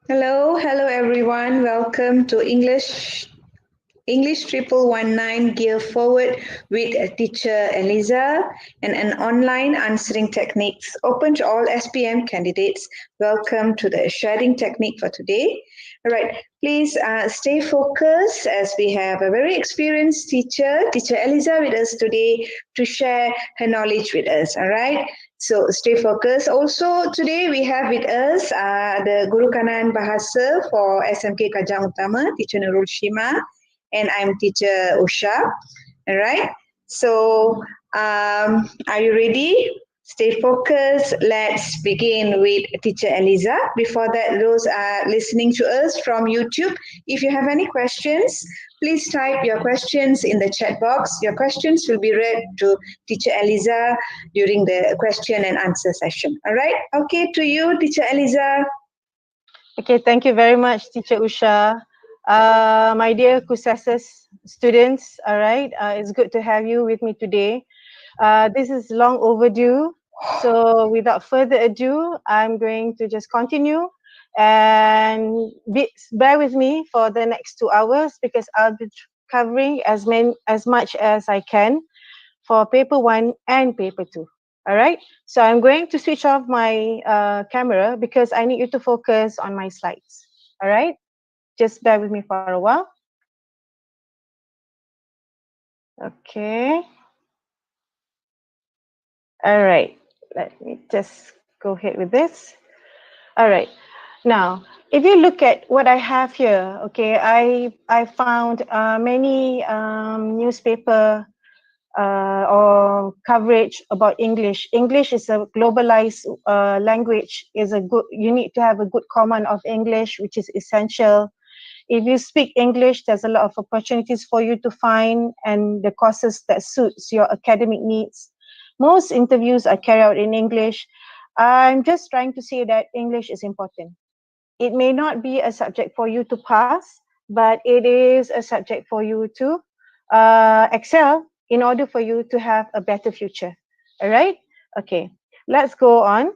Hello everyone. Welcome to English 1119 Gear Forward with teacher Eliza and an online answering techniques open to all SPM candidates. Welcome to the sharing technique for today. All right, please stay focused as we have a very experienced teacher Eliza, with us today to share her knowledge with us. All right. So stay focused. Also today we have with us the Guru Kanan Bahasa for SMK Kajang Utama, teacher Nurul Shima, and I'm teacher Usha. All right. So are you ready? Stay focused. Let's begin with teacher Eliza. Before that, those are listening to us from YouTube, if you have any questions, please type your questions in the chat box. Your questions will be read to teacher Eliza during the question and answer session. All right. Okay, to you, teacher Eliza. Okay, thank you very much, Teacher Usha. My dear Kusasas students, all right, it's good to have you with me today. This is long overdue, so without further ado, I'm going to just continue and bear with me for the next 2 hours because I'll be covering as much as I can for paper 1 and paper 2. All right, so I'm going to switch off my camera because I need you to focus on my slides. All right, just bear with me for a while. Okay. All right, let me just go ahead with this. All right, now if you look at what I have here, okay, I found many newspaper or coverage about English. English is a globalized language. You need to have a good command of English, which is essential. If you speak English, there's a lot of opportunities for you to find and the courses that suits your academic needs. Most interviews are carried out in English. I'm just trying to say that English is important. It may not be a subject for you to pass, but it is a subject for you to excel in order for you to have a better future. All right? Okay, let's go on.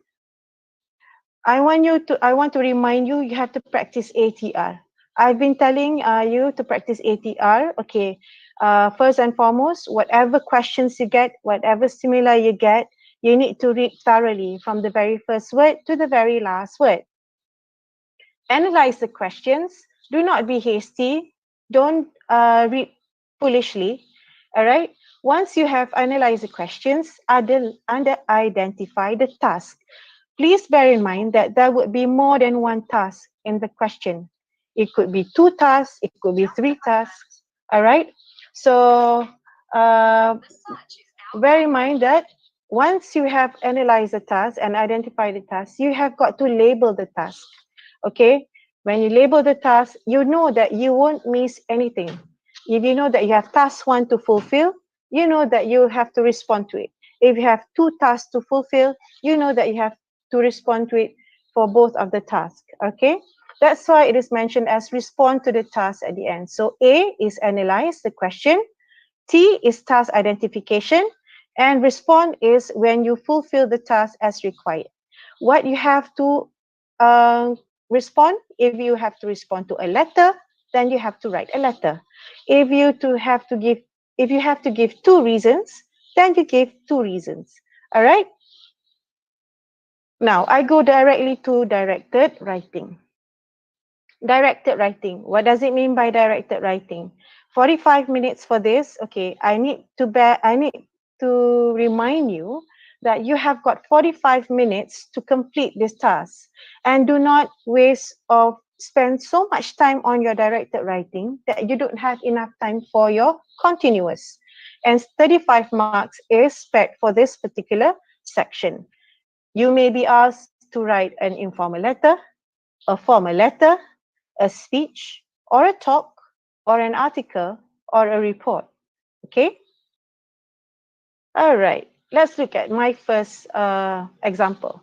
I want to remind you, you have to practice ATR. I've been telling you to practice ATR. Okay, first and foremost, whatever questions you get, whatever stimuli you get, you need to read thoroughly from the very first word to the very last word. Analyze the questions. Do not be hasty. Don't read foolishly. All right. Once you have analyzed the questions, identify the task. Please bear in mind that there would be more than one task in the question. It could be 2 tasks, it could be 3 tasks. All right. So bear in mind that once you have analyzed the task and identified the task, you have got to label the task. Okay. When you label the task, you know that you won't miss anything. If you know that you have task 1 to fulfill, you know that you have to respond to it. If you have 2 tasks to fulfill, you know that you have to respond to it for both of the tasks. Okay, that's why it is mentioned as respond to the task at the end. So A is analyze the question, T is task identification, and respond is when you fulfill the task as required. What you have to respond, if you have to respond to a letter, then you have to write a letter. If you have to give 2 reasons, then you give 2 reasons. All right. Now I go directly to directed writing. Directed writing. What does it mean by directed writing? 45 minutes for this. Okay, I need to remind you that you have got 45 minutes to complete this task, and do not waste or spend so much time on your directed writing that you don't have enough time for your continuous. And 35 marks is spared for this particular section. You may be asked to write an informal letter, a formal letter, a speech, or a talk, or an article, or a report. Okay? All right. Let's look at my first example.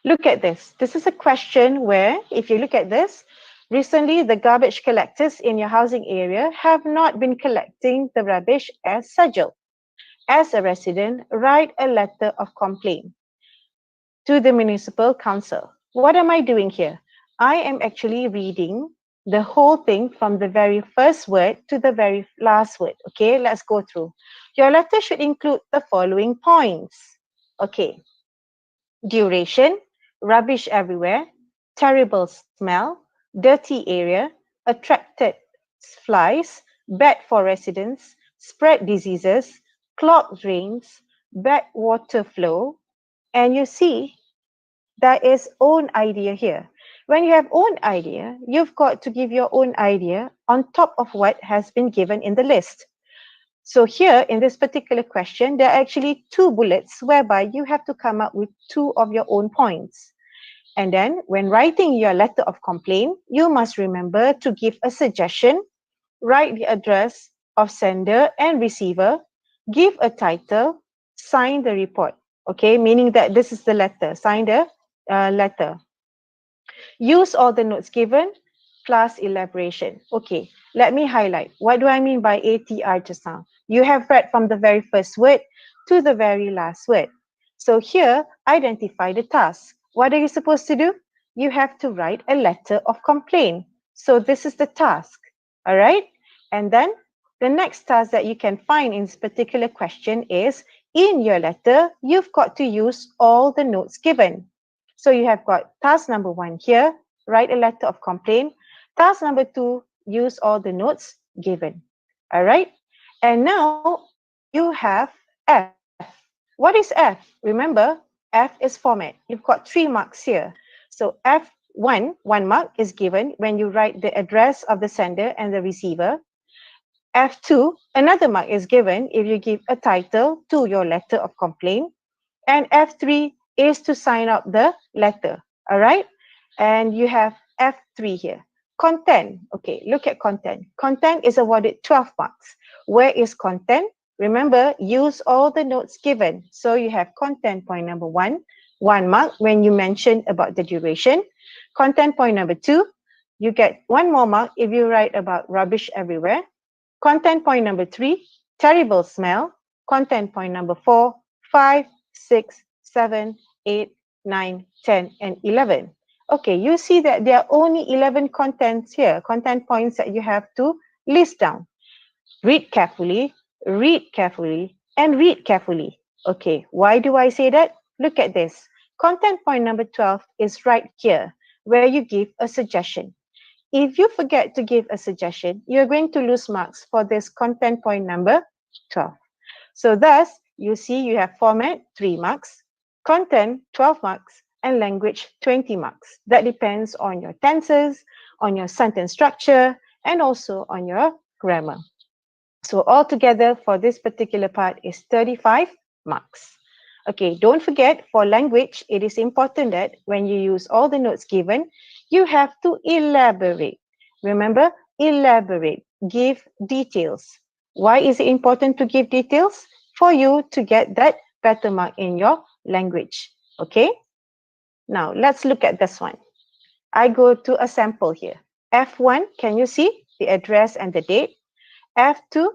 Look at this. This is a question where, if you look at this, recently the garbage collectors in your housing area have not been collecting the rubbish as scheduled. As a resident, write a letter of complaint to the municipal council. What am I doing here? I am actually reading the whole thing from the very first word to the very last word. Okay, let's go through. Your letter should include the following points. Okay, duration, rubbish everywhere, terrible smell, dirty area, attracted flies, bad for residents, spread diseases, clogged drains, bad water flow, and you see there is own idea here. When you have own idea, you've got to give your own idea on top of what has been given in the list. So here in this particular question, there are actually two bullets whereby you have to come up with two of your own points. And then when writing your letter of complaint, you must remember to give a suggestion, write the address of sender and receiver, give a title, sign the report. Okay, meaning that this is the letter, sign the letter. Use all the notes given plus elaboration. Okay, let me highlight. What do I mean by ATR just now? You have read from the very first word to the very last word. So here, identify the task. What are you supposed to do? You have to write a letter of complaint. So this is the task, all right? And then the next task that you can find in this particular question is, in your letter, you've got to use all the notes given. So you have got task number 1 here, write a letter of complaint. Task number 2, use all the notes given. All right. And now you have F. What is F? Remember, F is format. You've got 3 marks here. So F1, 1 mark is given when you write the address of the sender and the receiver. F2, another mark is given if you give a title to your letter of complaint. And F3 is to sign up the letter, all right? And you have F3 here. Content, okay, look at content. Content is awarded 12 marks. Where is content? Remember, use all the notes given. So you have content point number 1, 1 mark when you mention about the duration. Content point number 2, you get 1 more mark if you write about rubbish everywhere. Content point number 3, terrible smell. Content point number 4, 5, 6, 7, 8, 9, 10, and 11. Okay, you see that there are only 11 contents here, content points that you have to list down. Read carefully, and read carefully. Okay, why do I say that? Look at this. Content point number 12 is right here, where you give a suggestion. If you forget to give a suggestion, you're going to lose marks for this content point number 12. So thus, you see you have format, 3 marks, content, 12 marks, and language, 20 marks. That depends on your tenses, on your sentence structure, and also on your grammar. So altogether for this particular part is 35 marks. Okay, don't forget for language, it is important that when you use all the notes given, you have to elaborate. Remember, elaborate, give details. Why is it important to give details? For you to get that better mark in your language. Okay, now let's look at this one. I go to a sample here. F1, can you see the address and the date? F2,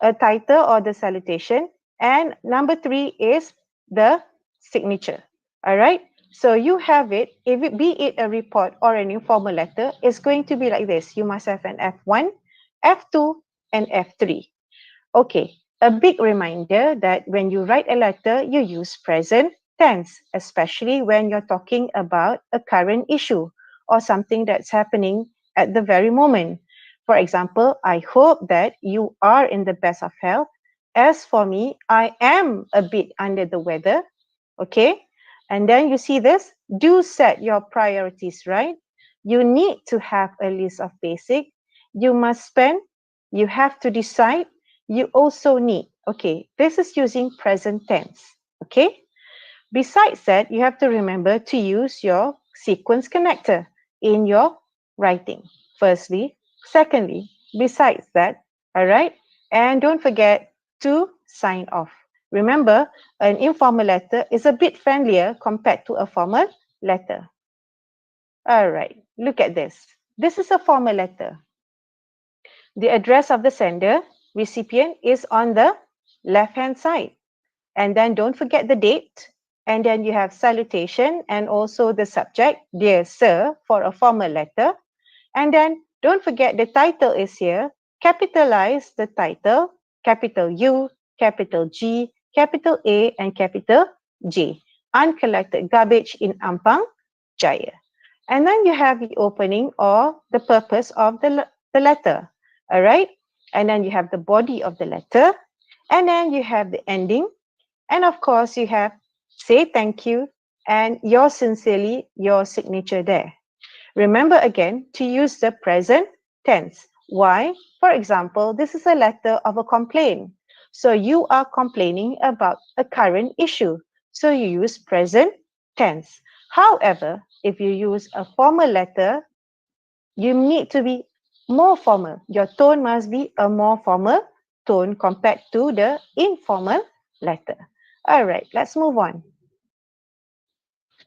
a title or the salutation. And number 3 is the signature. All right. So you have it, if it be it a report or an informal letter, it's going to be like this. You must have an F1, F2, and F3. Okay. A big reminder that when you write a letter, you use present tense, especially when you're talking about a current issue or something that's happening at the very moment. For example, I hope that you are in the best of health. As for me, I am a bit under the weather. Okay. And then you see this, do set your priorities right. You need to have a list of basic. You must spend. You have to decide. You also need. Okay. This is using present tense. Okay. Besides that, you have to remember to use your sequence connector in your writing. Firstly, secondly, besides that, all right? And don't forget to sign off. Remember, an informal letter is a bit friendlier compared to a formal letter. All right, look at this. This is a formal letter. The address of the sender, recipient, is on the left-hand side. And then don't forget the date. And then you have salutation and also the subject, dear sir, for a formal letter. And then don't forget the title is here. Capitalize the title, capital U, capital G, capital A, and capital J. Uncollected garbage in Ampang Jaya. And then you have the opening or the purpose of the letter. All right. And then you have the body of the letter. And then you have the ending. And of course, you have say thank you and yours sincerely, your signature there. Remember again to use the present tense. Why? For example, this is a letter of a complaint. So you are complaining about a current issue. So you use present tense. However, if you use a formal letter, you need to be more formal. Your tone must be a more formal tone compared to the informal letter. All right, let's move on.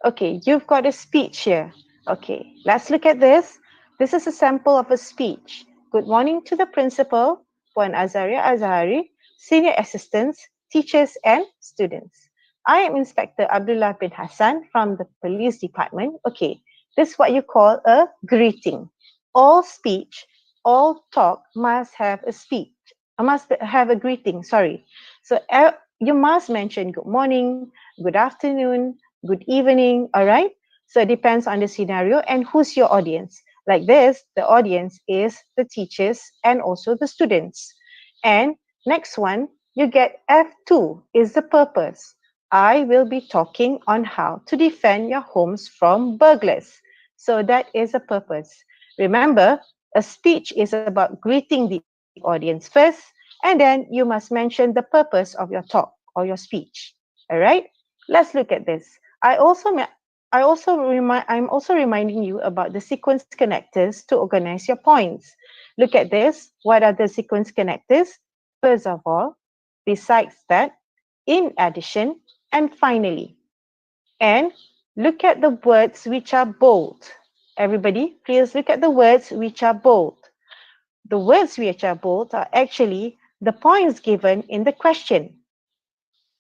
Okay, you've got a speech here. Okay, let's look at this. This is a sample of a speech. Good morning to the principal, Puan Azaria Azhari, senior assistants, teachers and students. I am Inspector Abdullah bin Hassan from the police department. Okay, this is what you call a greeting. All speech, all talk must have a speech. Must have a greeting, sorry. So you must mention good morning, good afternoon, good evening, all right? So it depends on the scenario and who's your audience. Like this, the audience is the teachers and also the students. And next one, you get F2 is the purpose. I will be talking on how to defend your homes from burglars. So that is a purpose. Remember, a speech is about greeting the audience first, and then you must mention the purpose of your talk or your speech. All right? Let's look at this. I'm also reminding you about the sequence connectors to organize your points. Look at this. What are the sequence connectors? First of all, besides that, in addition, and finally. And look at the words which are bold. Everybody, please look at the words which are bold. The words which are bold are actually the points given in the question.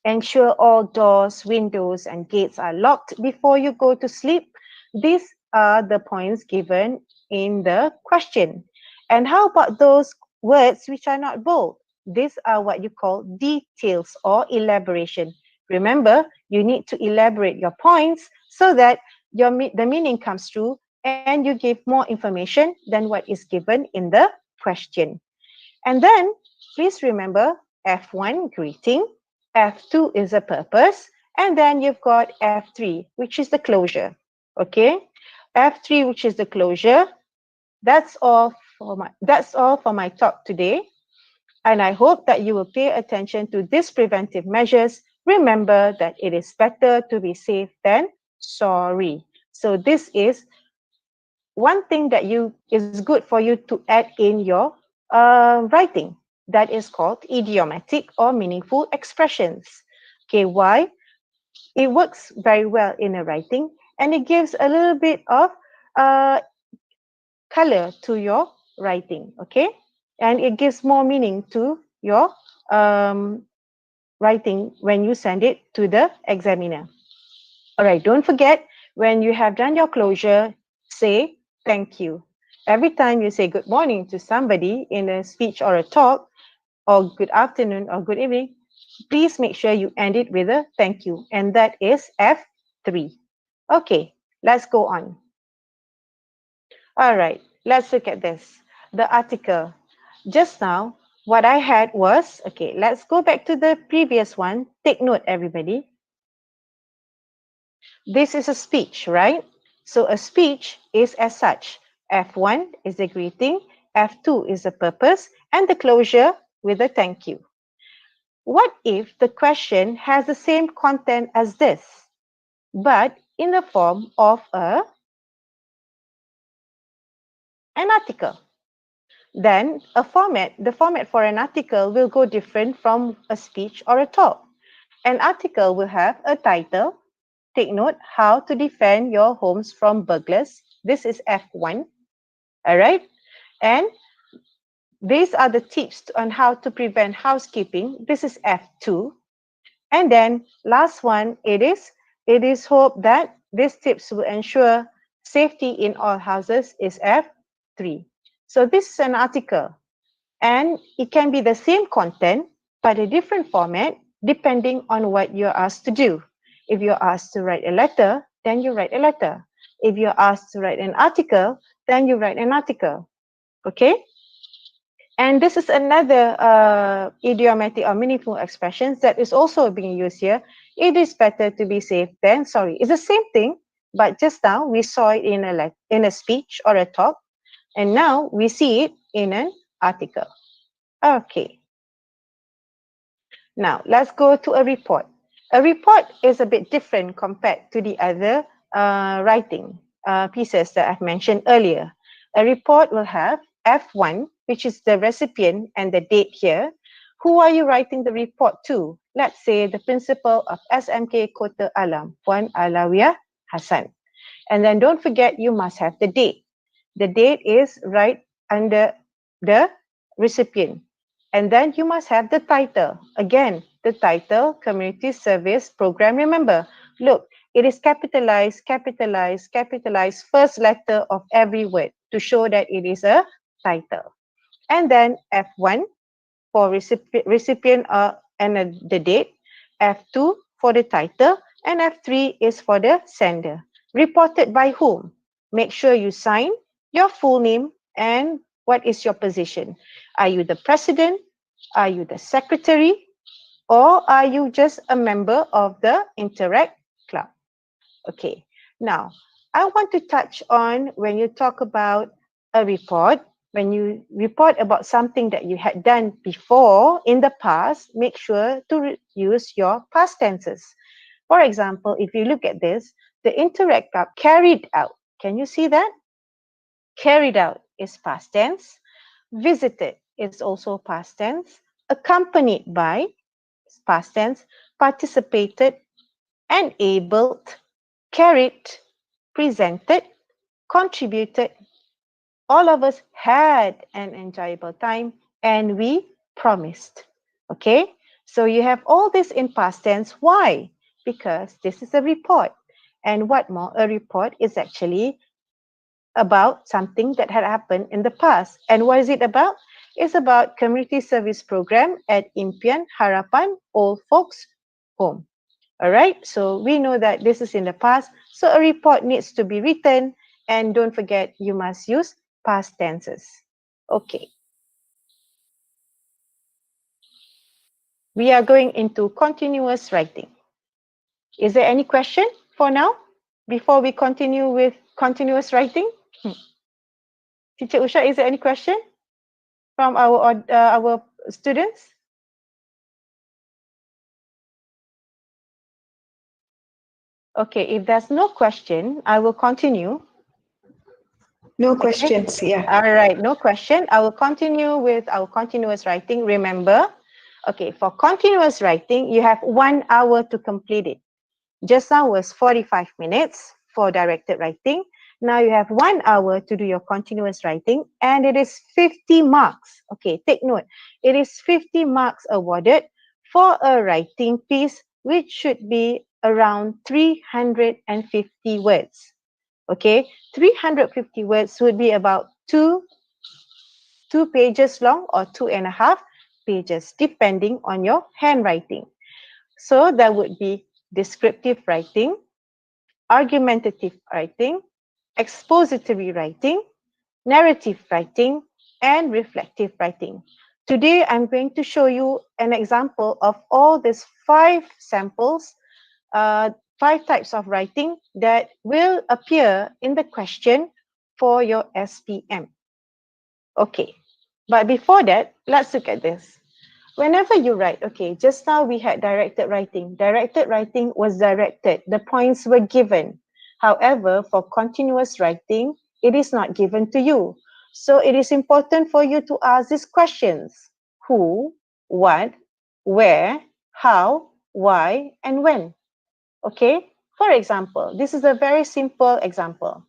Ensure all doors, windows, and gates are locked before you go to sleep. These are the points given in the question. And how about those words which are not bold? These are what you call details or elaboration. Remember, you need to elaborate your points so that the meaning comes through and you give more information than what is given in the question. And then, please remember F1, greeting, F2 is a purpose, and then you've got F3, which is the closure. Okay, F3, which is the closure. That's all for my talk today. And I hope that you will pay attention to these preventive measures. Remember that it is better to be safe than sorry. So this is one thing that is good for you to add in your writing. That is called idiomatic or meaningful expressions. Okay, why? It works very well in a writing and it gives a little bit of color to your writing, okay? And it gives more meaning to your writing when you send it to the examiner. All right, don't forget, when you have done your closure, say thank you. Every time you say good morning to somebody in a speech or a talk, or good afternoon or good evening, please make sure you end it with a thank you. And that is F3. Okay, let's go on. All right, let's look at this. The article. Just now, what I had was, okay, let's go back to the previous one. Take note, everybody. This is a speech, right? So a speech is as such. F1 is the greeting, F2 is the purpose, and the closure with a thank you. What if the question has the same content as this, but in the form of an article? Then the format for an article will go different from a speech or a talk. An article will have a title. Take note, how to defend your homes from burglars. This is F1. All right. And these are the tips on how to prevent housekeeping. This is F2. And then last one, it is It is hoped that these tips will ensure safety in all houses is F3. So this is an article, and it can be the same content but a different format depending on what you're asked to do. If you're asked to write a letter, then you write a letter. If you're asked to write an article, then you write an article. Okay? And this is another idiomatic or meaningful expressions that is also being used here. It is better to be safe than sorry. It's the same thing, but just now we saw it in a speech or a talk, and now we see it in an article. Okay. Now let's go to a report. A report is a bit different compared to the other writing pieces that I've mentioned earlier. A report will have F1, which is the recipient and the date here. Who are you writing the report to? Let's say the principal of SMK Kota Alam, Puan Alawiyah Hassan. And then don't forget, you must have the date. The date is right under the recipient. And then you must have the title. Again, the title, Community Service Program. Remember, look, it is capitalized, capitalized, capitalized, first letter of every word to show that it is a title. And then F1 for recipient and the date, F2 for the title, and F3 is for the sender. Reported by whom? Make sure you sign your full name and what is your position. Are you the president? Are you the secretary? Or are you just a member of the Interact Club? Okay, now I want to touch on when you talk about a report, when you report about something that you had done before in the past, make sure to use your past tenses. For example, if you look at this, the Interact Club carried out. Can you see that? Carried out is past tense. Visited is also past tense. Accompanied by is past tense. Participated, enabled, carried, presented, contributed. All of us had an enjoyable time and we promised. Okay? So you have all this in past tense. Why? Because this is a report. And what more? A report is actually about something that had happened in the past. And what is it about? It's about community service program at Impian Harapan Old Folks Home. All right, so we know that this is in the past. So a report needs to be written, and don't forget, you must use past tenses. Okay. We are going into continuous writing. Is there any question for now before we continue with continuous writing? Teacher Usha, is there any question from our students? Okay, if there's no question, I will continue. No questions, yeah. All right, no question. I will continue with our continuous writing. Remember, okay, for continuous writing, you have 1 hour to complete it. Just now was 45 minutes for directed writing. Now you have 1 hour to do your continuous writing, and it is 50 marks. Okay, take note. It is 50 marks awarded for a writing piece, which should be around 350 words. Okay, 350 words would be about two pages long or 2.5 pages, depending on your handwriting. So that would be descriptive writing, argumentative writing, expository writing, narrative writing, and reflective writing. Today, I'm going to show you an example of all these 5 samples, 5 types of writing that will appear in the question for your SPM. Okay, but before that, let's look at this. Whenever you write, okay, just now we had directed writing. Directed writing was directed. The points were given. However, for continuous writing, it is not given to you. So it is important for you to ask these questions. Who, what, where, how, why, and when. Okay? For example, this is a very simple example.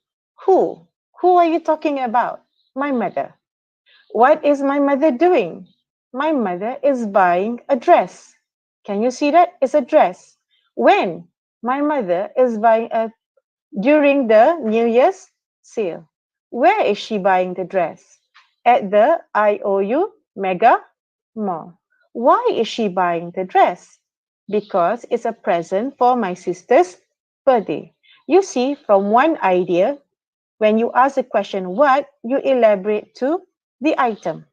Who? Who are you talking about? My mother. What is my mother doing? My mother is buying a dress. Can you see that? It's a dress. When? My mother is buying a during the New Year's sale. Where is she buying the dress? At the IOU Mega Mall. Why is she buying the dress? Because it's a present for my sister's birthday. You see, from one idea, when you ask the question what, you elaborate to the item,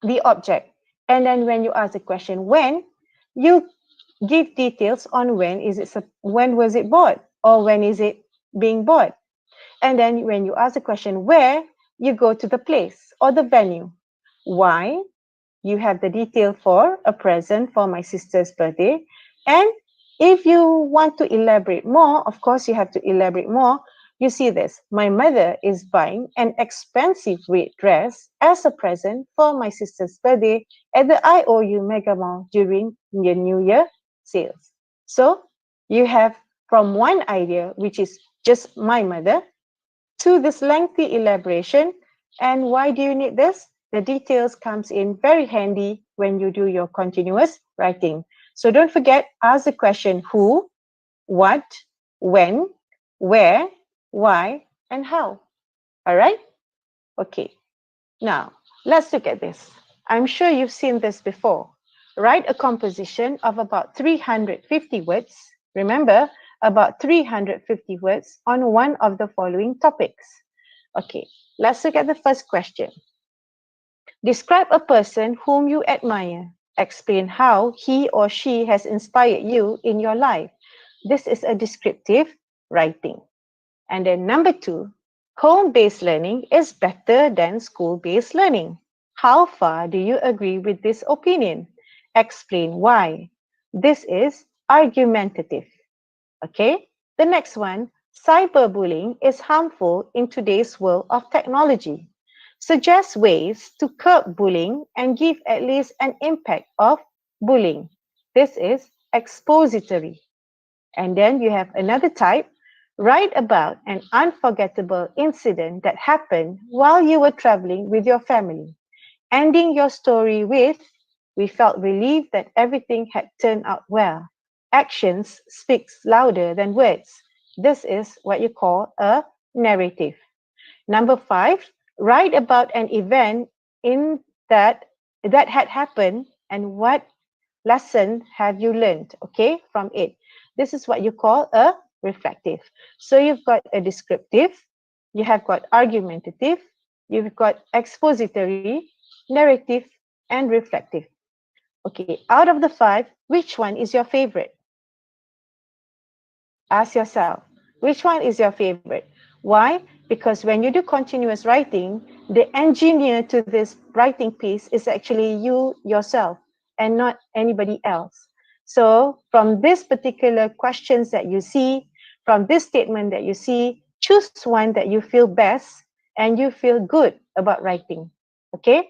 the object. And then when you ask the question when, you give details on when was it bought or when is it being bought. And then when you ask the question where, you go to the place or the venue. Why? You have the detail for a present for my sister's birthday. And if you want to elaborate more, of course, you have to elaborate more. You see this. My mother is buying an expensive red dress as a present for my sister's birthday at the IOU Mega Mall during the New Year sales. So you have from one idea, which is just my mother, to this lengthy elaboration. And why do you need this? The details comes in very handy when you do your continuous writing. So don't forget, ask the question who, what, when, where, why, and how. All right? Okay. Now, let's look at this. I'm sure you've seen this before. Write a composition of about 350 words. Remember, about 350 words on one of the following topics. Okay, let's look at the first question. Describe a person whom you admire. Explain how he or she has inspired you in your life. This is a descriptive writing. And then number 2, home-based learning is better than school-based learning. How far do you agree with this opinion? Explain why. This is argumentative. Okay, the next one, cyberbullying is harmful in today's world of technology. Suggest ways to curb bullying and give at least an impact of bullying. This is expository. And then you have another type, write about an unforgettable incident that happened while you were traveling with your family. Ending your story with, we felt relieved that everything had turned out well. Actions speaks louder than words. This is what you call a narrative. Number 5, write about an event in that had happened and what lesson have you learned, okay, from it. This is what you call a reflective. So you've got a descriptive, you have got argumentative, you've got expository, narrative, and reflective. Okay, out of the 5, which one is your favorite? Ask yourself, which one is your favorite? Why? Because when you do continuous writing, the engineer to this writing piece is actually you yourself and not anybody else. So from this particular questions that you see, from this statement that you see, choose one that you feel best and you feel good about writing. Okay?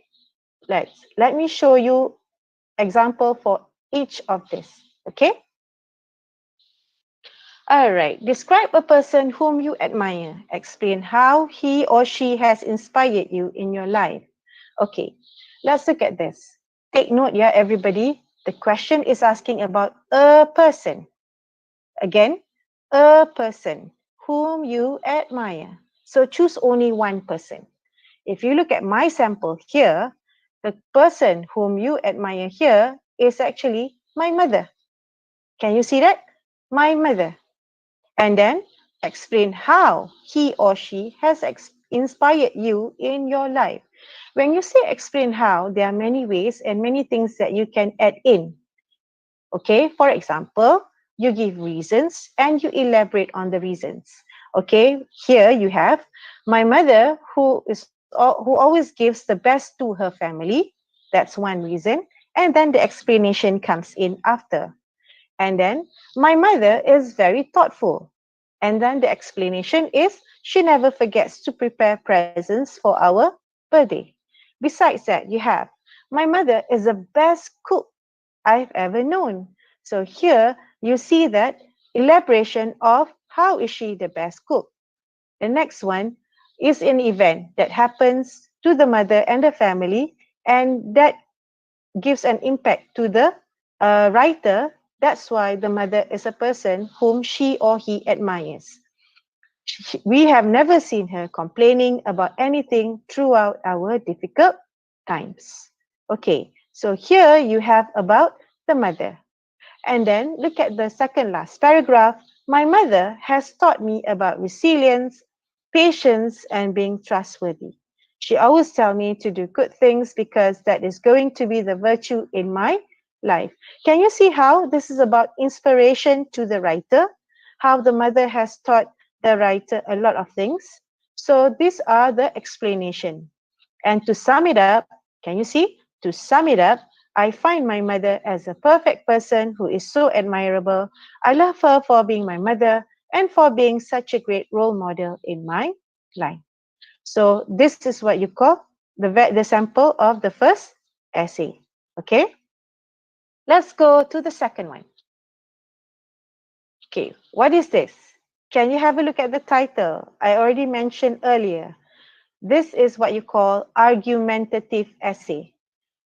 Let me show you example for each of this. Okay? All right. Describe a person whom you admire. Explain how he or she has inspired you in your life. Okay, let's look at this. Take note, yeah, everybody. The question is asking about a person. Again, a person whom you admire. So choose only one person. If you look at my sample here, the person whom you admire here is actually my mother. Can you see that? My mother. And then explain how he or she has inspired you in your life. When you say explain how, there are many ways and many things that you can add in. Okay, for example, you give reasons and you elaborate on the reasons. Okay, here you have my mother who always gives the best to her family. That's one reason. And then the explanation comes in after. And then my mother is very thoughtful. And then the explanation is she never forgets to prepare presents for our birthday. Besides that, you have my mother is the best cook I've ever known. So here you see that elaboration of how is she the best cook. The next one is an event that happens to the mother and the family, and that gives an impact to the writer That's why the mother is a person whom she or he admires. We have never seen her complaining about anything throughout our difficult times. Okay, so here you have about the mother. And then look at the second last paragraph. My mother has taught me about resilience, patience, and being trustworthy. She always tells me to do good things because that is going to be the virtue in my life. Can you see how this is about inspiration to the writer? How the mother has taught the writer a lot of things. So these are the explanation. And to sum it up, can you see? To sum it up, I find my mother as a perfect person who is so admirable. I love her for being my mother and for being such a great role model in my life. So this is what you call the sample of the first essay. Okay, let's go to the second one. Okay, what is this? Can you have a look at the title? I already mentioned earlier. This is what you call argumentative essay.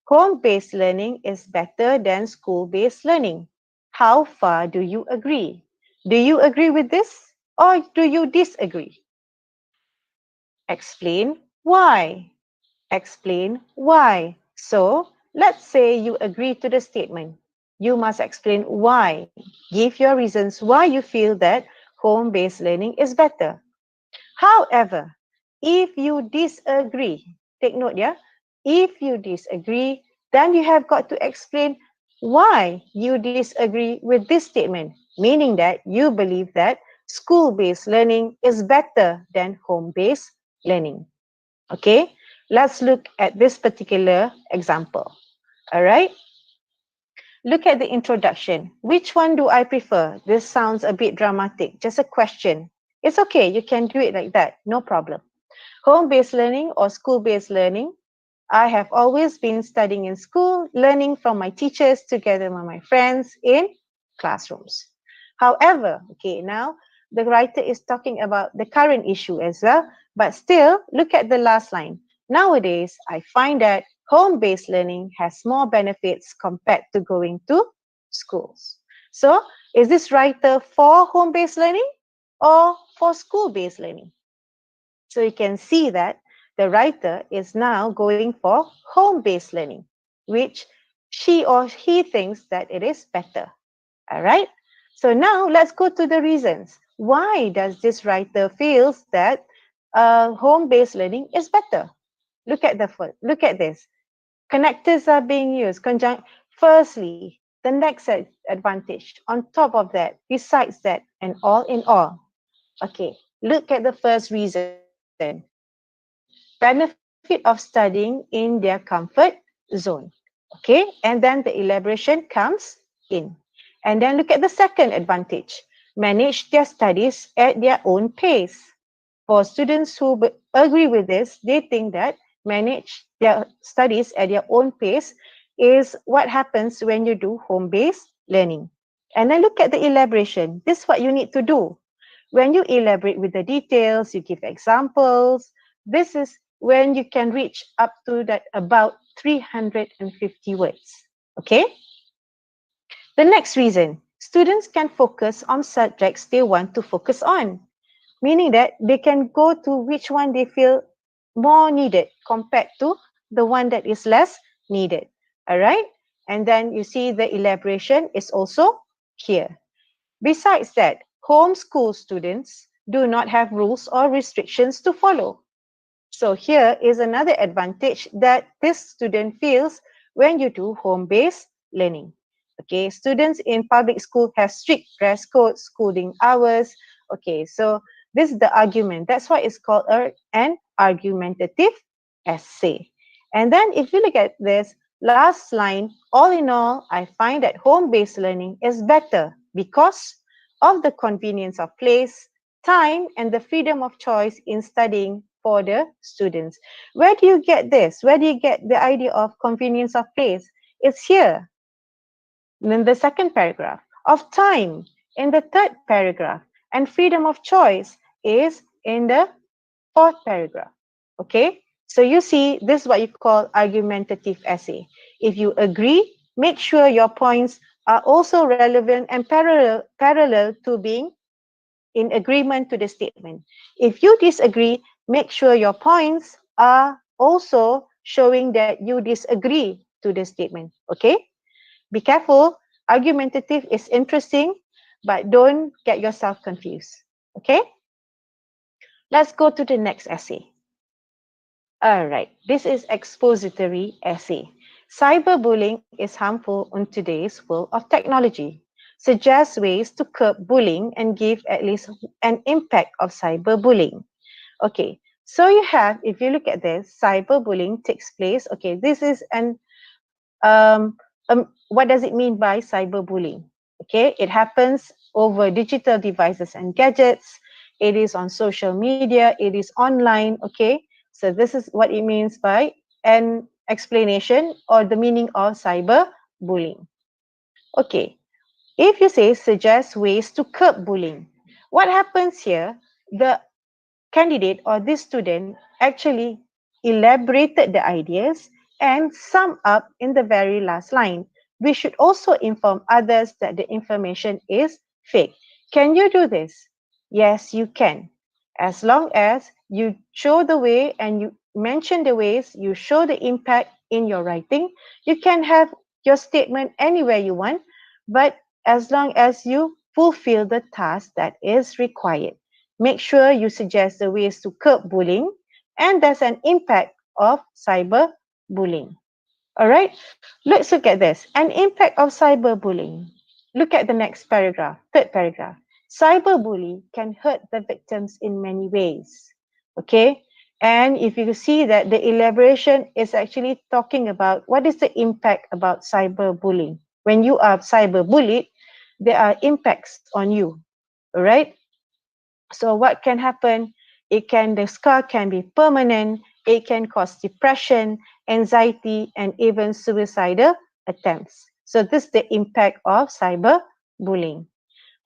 Home-based learning is better than school-based learning. How far do you agree? Do you agree with this or do you disagree? Explain why. Explain why. So, let's say you agree to the statement. You must explain why. Give your reasons why you feel that home-based learning is better. However, if you disagree, take note, yeah? If you disagree, then you have got to explain why you disagree with this statement, meaning that you believe that school-based learning is better than home-based learning. Okay, let's look at this particular example. All right, look at the introduction. Which one do I prefer? This sounds a bit dramatic, just a question. It's okay, you can do it like that, no problem. Home-based learning or school-based learning? I have always been studying in school, learning from my teachers together with my friends in classrooms. However, okay, now the writer is talking about the current issue as well, but still look at the last line. Nowadays, I find that home-based learning has more benefits compared to going to schools. So, is this writer for home-based learning or for school-based learning? So you can see that the writer is now going for home-based learning, which she or he thinks that it is better. All right. So now let's go to the reasons. Why does this writer feels that home-based learning is better? Look at this. Connectors are being used. Firstly, the next advantage. On top of that, besides that, and all in all. Okay, look at the first reason. Benefit of studying in their comfort zone. Okay, and then the elaboration comes in. And then look at the second advantage. Manage their studies at their own pace. For students who agree with this, they think that manage their studies at their own pace is what happens when you do home-based learning. And then look at the elaboration. This is what you need to do. When you elaborate with the details, you give examples. This is when you can reach up to that about 350 words. Okay? The next reason, students can focus on subjects they want to focus on, meaning that they can go to which one they feel more needed compared to the one that is less needed. All right? And then you see the elaboration is also here. Besides that, homeschool students do not have rules or restrictions to follow. So here is another advantage that this student feels when you do home-based learning. Okay, students in public school have strict dress codes, schooling hours. Okay, so this is the argument. That's why it's called an argumentative essay. And then if you look at this last line, all in all, I find that home-based learning is better because of the convenience of place, time, and the freedom of choice in studying for the students. Where do you get this? Where do you get the idea of convenience of place? It's here in the second paragraph. Of time in the third paragraph. And freedom of choice is in the fourth paragraph. Okay? So you see, this is what you call argumentative essay. If you agree, make sure your points are also relevant and parallel to being in agreement to the statement. If you disagree, make sure your points are also showing that you disagree to the statement. Okay? Be careful. Argumentative is interesting, but don't get yourself confused. Okay? Let's go to the next essay. All right, this is expository essay. Cyberbullying is harmful in today's world of technology. Suggest ways to curb bullying and give at least an impact of cyberbullying. Okay, so you have, if you look at this, cyberbullying takes place. Okay, this is an what does it mean by cyberbullying? Okay, it happens over digital devices and gadgets. It is on social media. It is online. Okay, so this is what it means by an explanation or the meaning of cyberbullying. Okay, if you say suggest ways to curb bullying, what happens here? The candidate or this student actually elaborated the ideas and sum up in the very last line. We should also inform others that the information is fake. Can you do this? Yes, you can. As long as you show the way and you mention the ways, you show the impact in your writing, you can have your statement anywhere you want, but as long as you fulfill the task that is required. Make sure you suggest the ways to curb bullying and there's an impact of cyberbullying. All right, let's look at this. An impact of cyberbullying. Look at the next paragraph, third paragraph. Cyberbullying can hurt the victims in many ways. Okay, and if you see that the elaboration is actually talking about what is the impact about cyberbullying. When you are cyberbullied, there are impacts on you. All right. So what can happen? The scar can be permanent. It can cause depression, anxiety, and even suicidal attempts. So this is the impact of cyberbullying.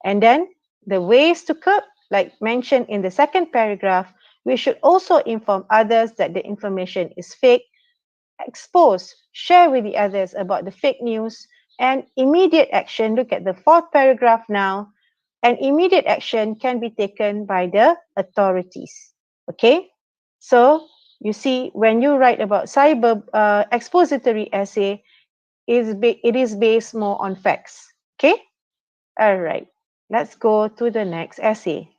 And then the ways to curb, like mentioned in the second paragraph, we should also inform others that the information is fake, expose, share with the others about the fake news, and immediate action. Look at the fourth paragraph now. And immediate action can be taken by the authorities. Okay, so you see, when you write about expository essay, it is based more on facts. Okay, all right, let's go to the next essay.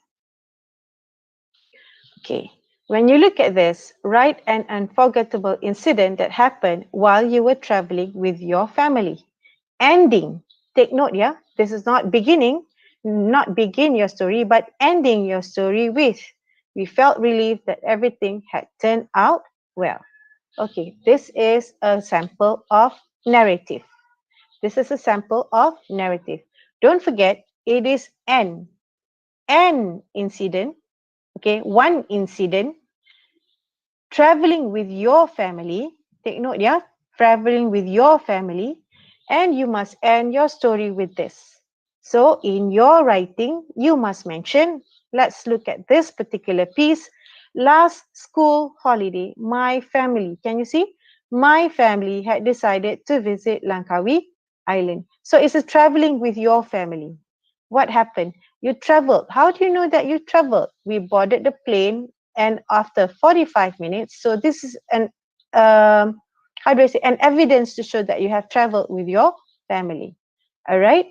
Okay, when you look at this, write an unforgettable incident that happened while you were traveling with your family. Ending. Take note, yeah? This is not beginning, not begin your story, but ending your story with. We felt relieved that everything had turned out well. Okay, this is a sample of narrative. This is a sample of narrative. Don't forget, it is an incident, okay, one incident. Traveling with your family, take note, yeah, traveling with your family, and you must end your story with this. So in your writing, you must mention, let's look at this particular piece. Last school holiday, my family, can you see? My family had decided to visit Langkawi Island. So it's a traveling with your family. What happened? You traveled. How do you know that you traveled? We boarded the plane, and after 45 minutes, so this is an how do I say, an evidence to show that you have traveled with your family. All right,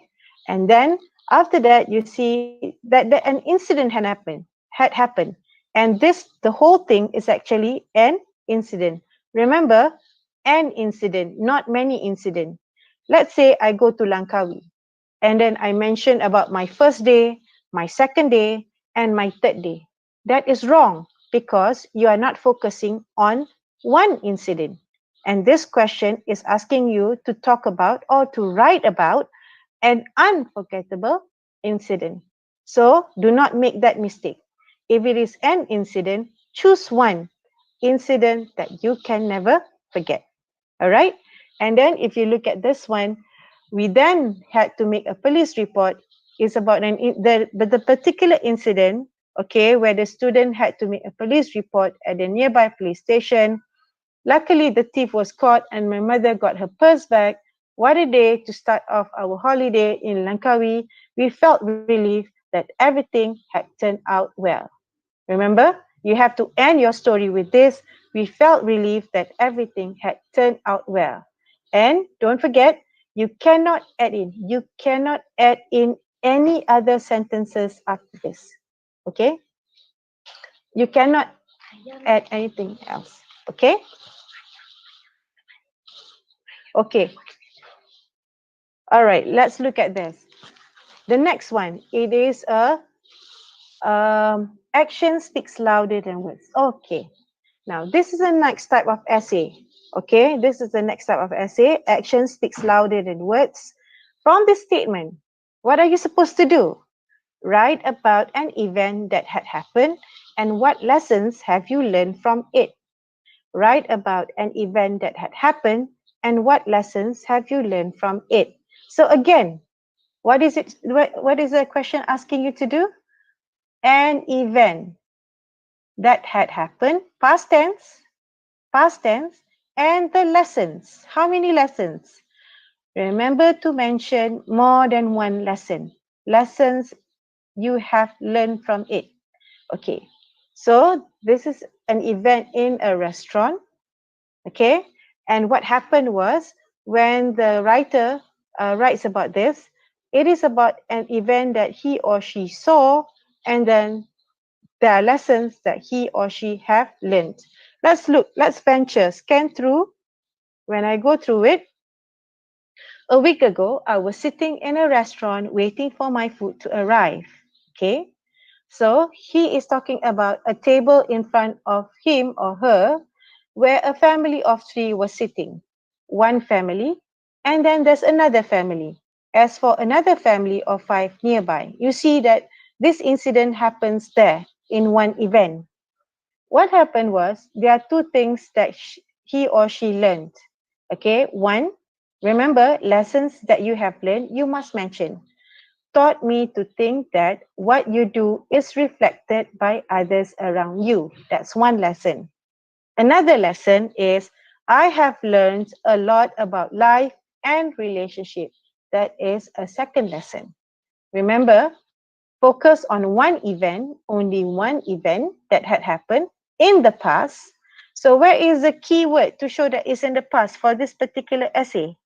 and then after that, you see that an incident had happened, and the whole thing is actually an incident. Remember, an incident, not many incident. Let's say I go to Langkawi, and then I mention about my first day, my second day, and my third day. That is wrong because you are not focusing on one incident. And this question is asking you to talk about or to write about an unforgettable incident. So do not make that mistake. If it is an incident, choose one incident that you can never forget. All right. And then if you look at this one, we then had to make a police report. It's about the particular incident, okay, where the student had to make a police report at the nearby police station. Luckily, the thief was caught and my mother got her purse back. What a day to start off our holiday in Langkawi. We felt relieved that everything had turned out well. Remember, you have to end your story with this. We felt relieved that everything had turned out well. And don't forget, you cannot add in any other sentences after this. Okay? You cannot add anything else. Okay? Okay. All right, let's look at this. The next one, it is a action speaks louder than words. Okay. Now, this is the next type of essay. Okay, this is the next type of essay. Action speaks louder than words. From this statement, what are you supposed to do? Write about an event that had happened and what lessons have you learned from it. Write about an event that had happened and what lessons have you learned from it. So again, what is it? What is the question asking you to do? An event that had happened, past tense, and the lessons. How many lessons? Remember to mention more than one lesson. Lessons you have learned from it. Okay, so this is an event in a restaurant. Okay, and what happened was when the writer writes about this, it is about an event that he or she saw, and then there are lessons that he or she have learned. Let's look, let's venture, scan through. When I go through it, a week ago, I was sitting in a restaurant waiting for my food to arrive. Okay, so he is talking about a table in front of him or her where a family of three was sitting. One family, and then there's another family. As for another family of five nearby, you see that this incident happens there in one event. What happened was there are two things that he or she learned. Okay, one, remember lessons that you have learned, you must mention. Taught me to think that what you do is reflected by others around you. That's one lesson. Another lesson is I have learned a lot about life and relationship. That is a second lesson. Remember, focus on one event, only one event that had happened in the past. So where is the key word to show that it's in the past for this particular essay?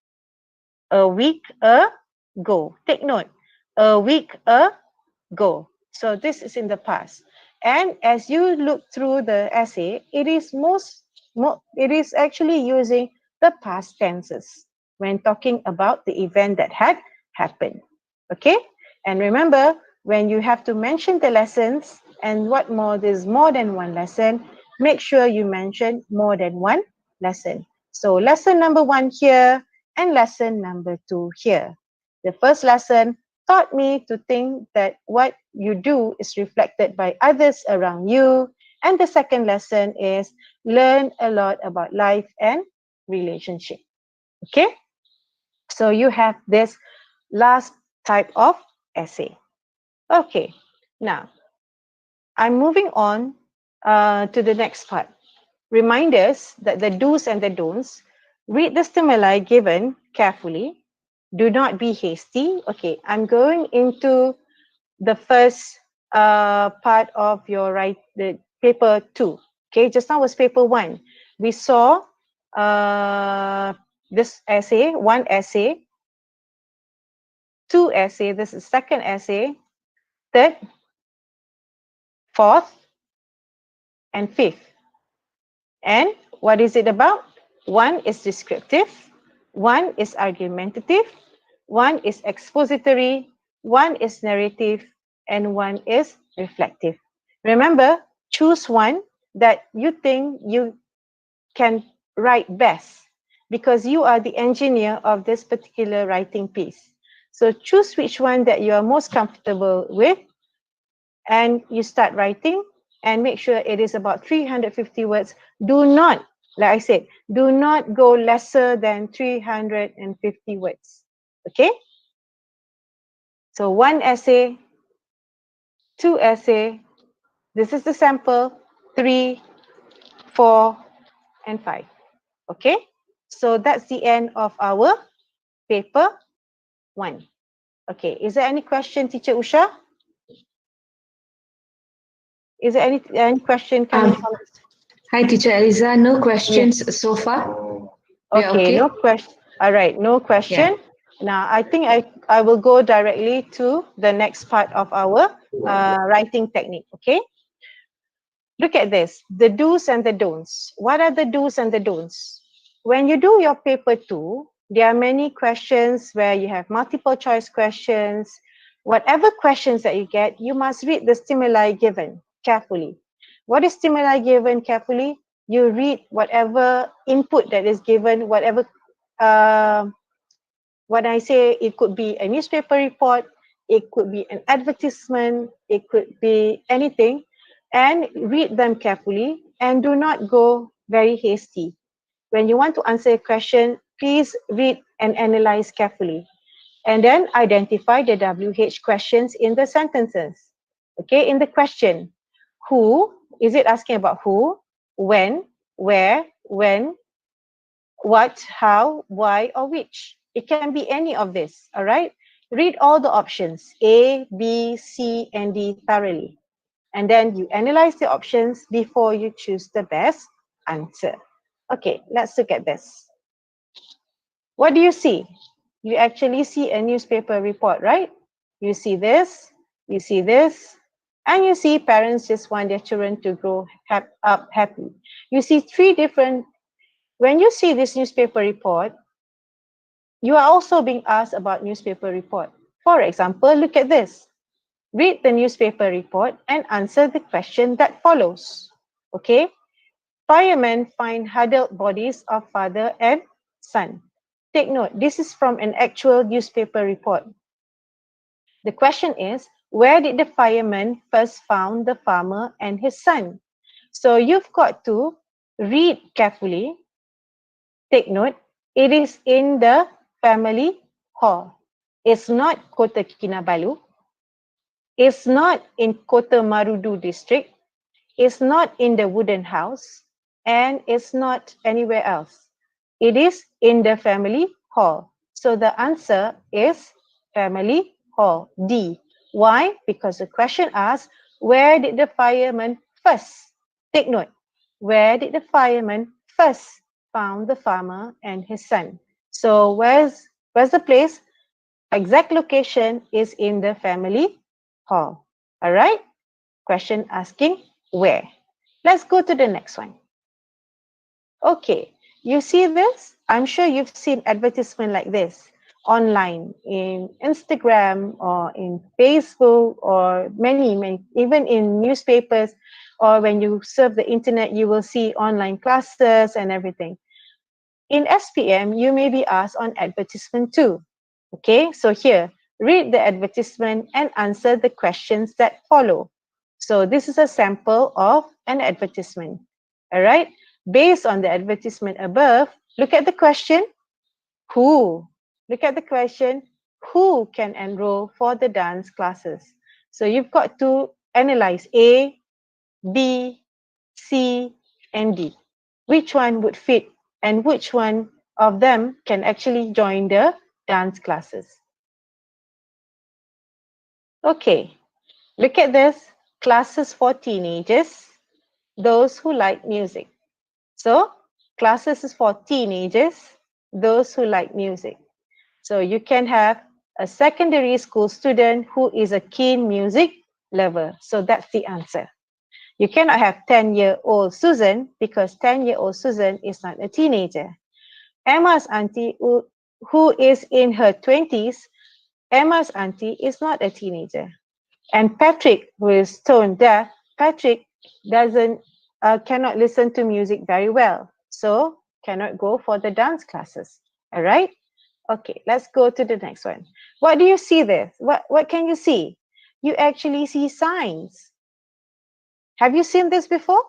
A week ago. Take note. A week ago. So this is in the past. And as you look through the essay, it is actually using the past tenses when talking about the event that had happened. Okay? And remember, when you have to mention the lessons and what more, there's more than one lesson, make sure you mention more than one lesson. So lesson number 1 here and lesson number 2 here. The first lesson taught me to think that what you do is reflected by others around you. And the second lesson is learn a lot about life and relationship. Okay? So you have this last type of essay. Okay, now I'm moving on to the next part. Reminders that the do's and the don'ts. Read the stimuli given carefully. Do not be hasty. Okay, I'm going into the first part of your the paper 2. Okay, just now was paper 1. We saw this essay, one essay, two essay, this is second essay, third, fourth, and fifth. And what is it about? One is descriptive, one is argumentative, one is expository, one is narrative, and one is reflective. Remember, choose one that you think you can write best because you are the engineer of this particular writing piece. So choose which one that you are most comfortable with and you start writing and make sure it is about 350 words. Do not, like I said, do not go lesser than 350 words. Okay? So one essay, two essay, this is the sample, 3, 4, and 5. Okay? So that's the end of our paper 1. Okay, is there any question, Teacher Usha? Is there any question coming from this? Hi, Teacher Eliza. No Yes. questions so far. We are Okay, no okay? question. All right, no Yeah. question. Now, I think I will go directly to the next part of our writing technique, okay? Look at this, the do's and the don'ts. What are the do's and the don'ts? When you do your paper 2, there are many questions where you have multiple choice questions. Whatever questions that you get, you must read the stimuli given carefully. What is stimuli given carefully? You read whatever input that is given, whatever, when I say it could be a newspaper report, it could be an advertisement, it could be anything, and read them carefully and do not go very hasty. When you want to answer a question, please read and analyze carefully. And then identify the WH questions in the sentences. Okay, in the question, who, is it asking about who, when, where, when, what, how, why, or which? It can be any of this, all right? Read all the options, A, B, C, and D thoroughly. And then you analyze the options before you choose the best answer. Okay, let's look at this. What do you see? You actually see a newspaper report, right? You see this, and you see parents just want their children to grow up happy. You see 3 different, when you see this newspaper report, you are also being asked about newspaper report. For example, look at this. Read the newspaper report and answer the question that follows. Okay? Firemen find huddled bodies of father and son. Take note, this is from an actual newspaper report. The question is, where did the firemen first found the farmer and his son? So you've got to read carefully. Take note, it is in the family hall. It's not Kota Kinabalu. It's not in Kota Marudu district. It's not in the wooden house. And it's not anywhere else. It is in the family hall. So the answer is family hall, D. Why? Because the question asks, where did the fireman first? Take note, where did the fireman first found the farmer and his son? So where's the place? Exact location is in the family hall. All right? Question asking where. Let's go to the next one. Okay, you see this? I'm sure you've seen advertisement like this online in Instagram or in Facebook or many, even in newspapers, or when you surf the internet, you will see online classes and everything. In SPM, you may be asked on advertisement too. Okay, so here, read the advertisement and answer the questions that follow. So this is a sample of an advertisement. All right, based on the advertisement above, look at the question, who? Look at the question, who can enroll for the dance classes? So you've got to analyze A, B, C, and D. Which one would fit and which one of them can actually join the dance classes? Okay, look at this. Classes for teenagers, those who like music. So, classes is for teenagers, those who like music. So, you can have a secondary school student who is a keen music lover. So, that's the answer. You cannot have 10-year-old Susan because 10-year-old Susan is not a teenager. Emma's auntie who is in her 20s, Emma's auntie is not a teenager. And Patrick, who is tone deaf, Patrick cannot listen to music very well, so cannot go for the dance classes. All right? Okay, let's go to the next one. What do you see there? What can you see? You actually see signs. Have you seen this before?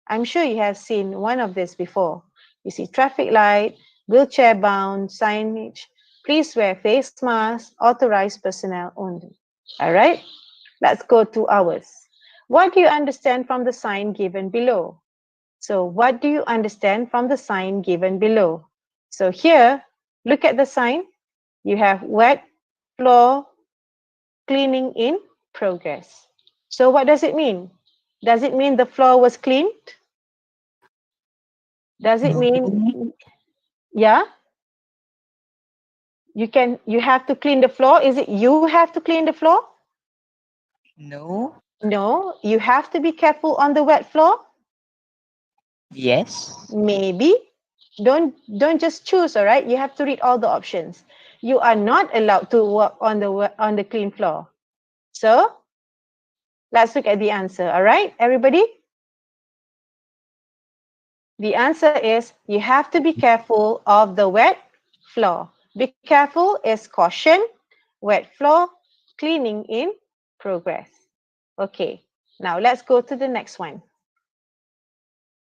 I'm sure you have seen one of this before. You see traffic light, wheelchair bound, signage, please wear face mask, authorized personnel only. All right, let's go to ours. What do you understand from the sign given below? So what do you understand from the sign given below? So here, Look at the sign. You have wet floor cleaning in progress. So what does it mean? Does it mean the floor was cleaned? Does it mean, yeah, you have to clean the floor? Is it you have to clean the floor? No. No, you have to be careful on the wet floor? Yes. Maybe. Don't just choose, all right? You have to read all the options. You are not allowed to work on the clean floor. So let's look at the answer, all right, everybody? The answer is you have to be careful of the wet floor. Be careful is caution, wet floor, cleaning in progress. Okay, now let's go to the next one.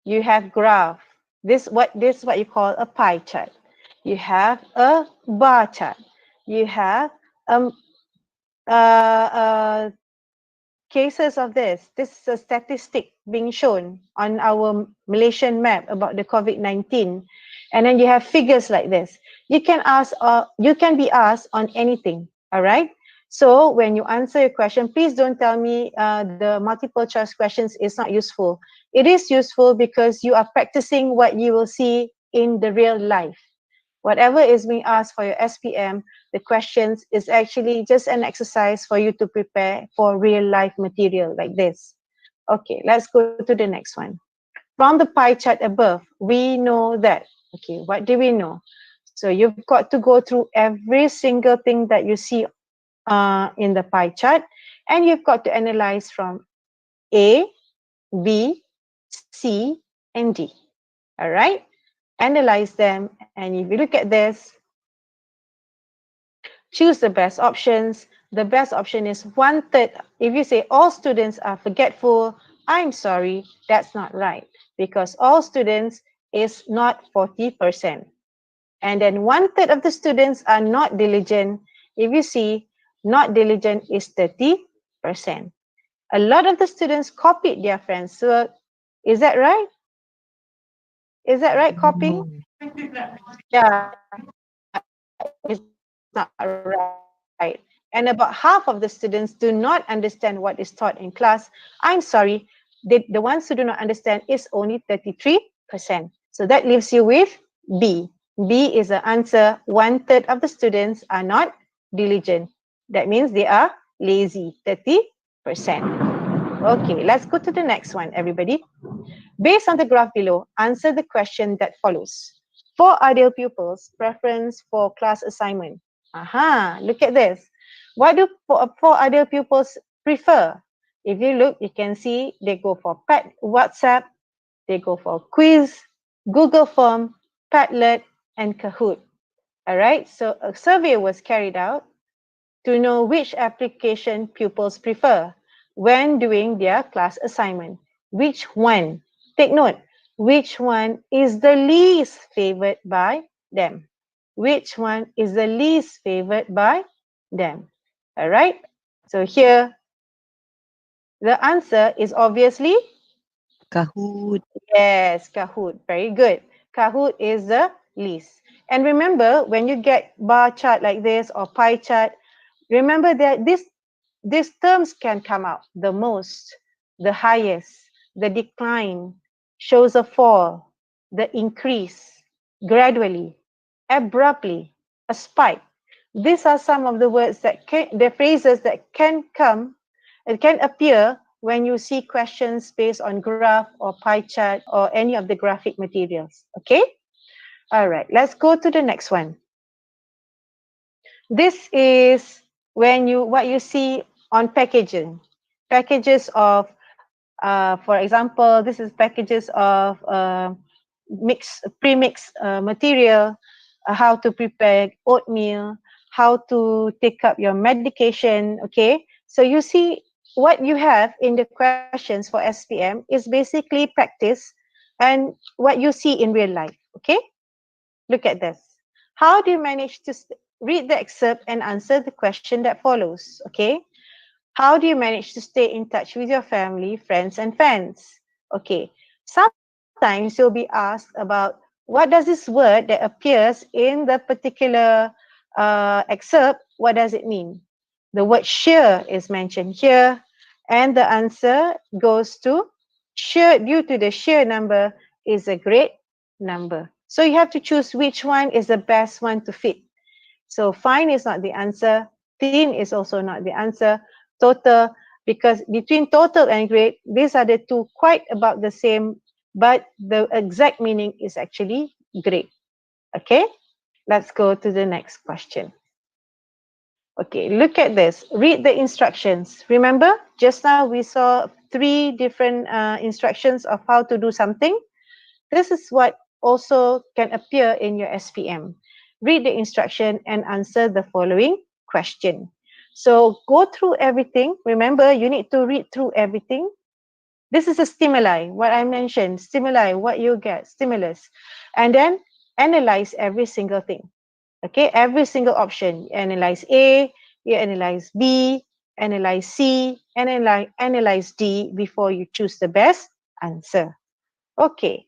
You have graph. This is what you call a pie chart. You have a bar chart. You have uh, cases of this. This is a statistic being shown on our Malaysian map about the COVID-19. And then you have figures like this. You can be asked on anything, all right? So when you answer your question, please don't tell me the multiple choice questions is not useful. It is useful because you are practicing what you will see in the real life. Whatever is being asked for your SPM, the questions is actually just an exercise for you to prepare for real life material like this. Okay, let's go to the next one. From the pie chart above, we know that, okay, what do we know? So you've got to go through every single thing that you see in the pie chart, and you've got to analyze from A, B, C, and D. All right? Analyze them, and if you look at this, choose the best options. The best option is 1/3. If you say all students are forgetful, I'm sorry, that's not right, because all students is not 40%. And then 1/3 of the students are not diligent. If you see, not diligent is 30%. A lot of the students copied their friends' work. Is that right? Is that right, copying? Yeah, it's not right. And about half of the students do not understand what is taught in class. I'm sorry, the ones who do not understand is only 33%. So that leaves you with B. B is the answer. 1/3 of the students are not diligent. That means they are lazy, 30%. Okay, let's go to the next one, everybody. Based on the graph below, answer the question that follows. For ideal pupils, preference for class assignment. Aha, look at this. What do four ideal pupils prefer? If you look, you can see they go for WhatsApp, they go for quiz, Google Form, Padlet, and Kahoot. All right, so a survey was carried out to know which application pupils prefer when doing their class assignment. Which one? Take note, which one is the least favored by them? Which one is the least favored by them? All right, so here the answer is obviously Kahoot. yes, Kahoot. Very good. Kahoot is the least. And remember, when you get bar chart like this or pie chart, remember that these terms can come out. The most, the highest, the decline, shows a fall, the increase, gradually, abruptly, a spike. These are some of the words the phrases that can come, it can appear when you see questions based on graph or pie chart or any of the graphic materials. Okay? All right, let's go to the next one. This is what you see on packaging. Packages of, for example, this is packages of pre-mixed material, how to prepare oatmeal, how to take up your medication, okay? So you see what you have in the questions for SPM is basically practice and what you see in real life, okay? Look at this. How do you manage to read the excerpt and answer the question that follows, okay? How do you manage to stay in touch with your family, friends, and fans? Okay, sometimes you'll be asked about what what does this word that appears in the particular excerpt, what does it mean? The word sheer is mentioned here, and the answer goes to sheer. Due to the sheer number is a great number. So you have to choose which one is the best one to fit. So fine is not the answer. Thin is also not the answer. Total, because between total and great, these are the two quite about the same, but the exact meaning is actually great. Okay, let's go to the next question. Okay, look at this. Read the instructions. Remember, just now we saw 3 different instructions of how to do something. This is what also can appear in your SPM. Read the instruction and answer the following question. So go through everything. Remember, you need to read through everything. This is a stimuli, what I mentioned, stimuli, what you get, stimulus. And then analyze every single thing. Okay, every single option. You analyze A, you analyze B, analyze C, and analyze D before you choose the best answer. Okay.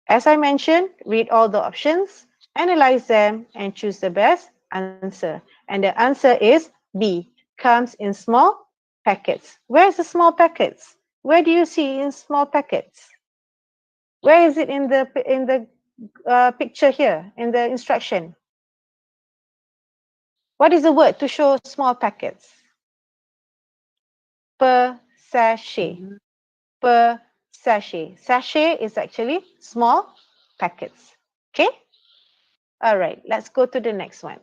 As I mentioned, read all the options, analyze them, and choose the best answer. And the answer is B, comes in small packets. Where's the small packets? Where do you see in small packets? Where is it in the picture here, in the instruction? What is the word to show small packets? Per sachet. Per sachet. Sachet is actually small packets. Okay? All right, let's go to the next one.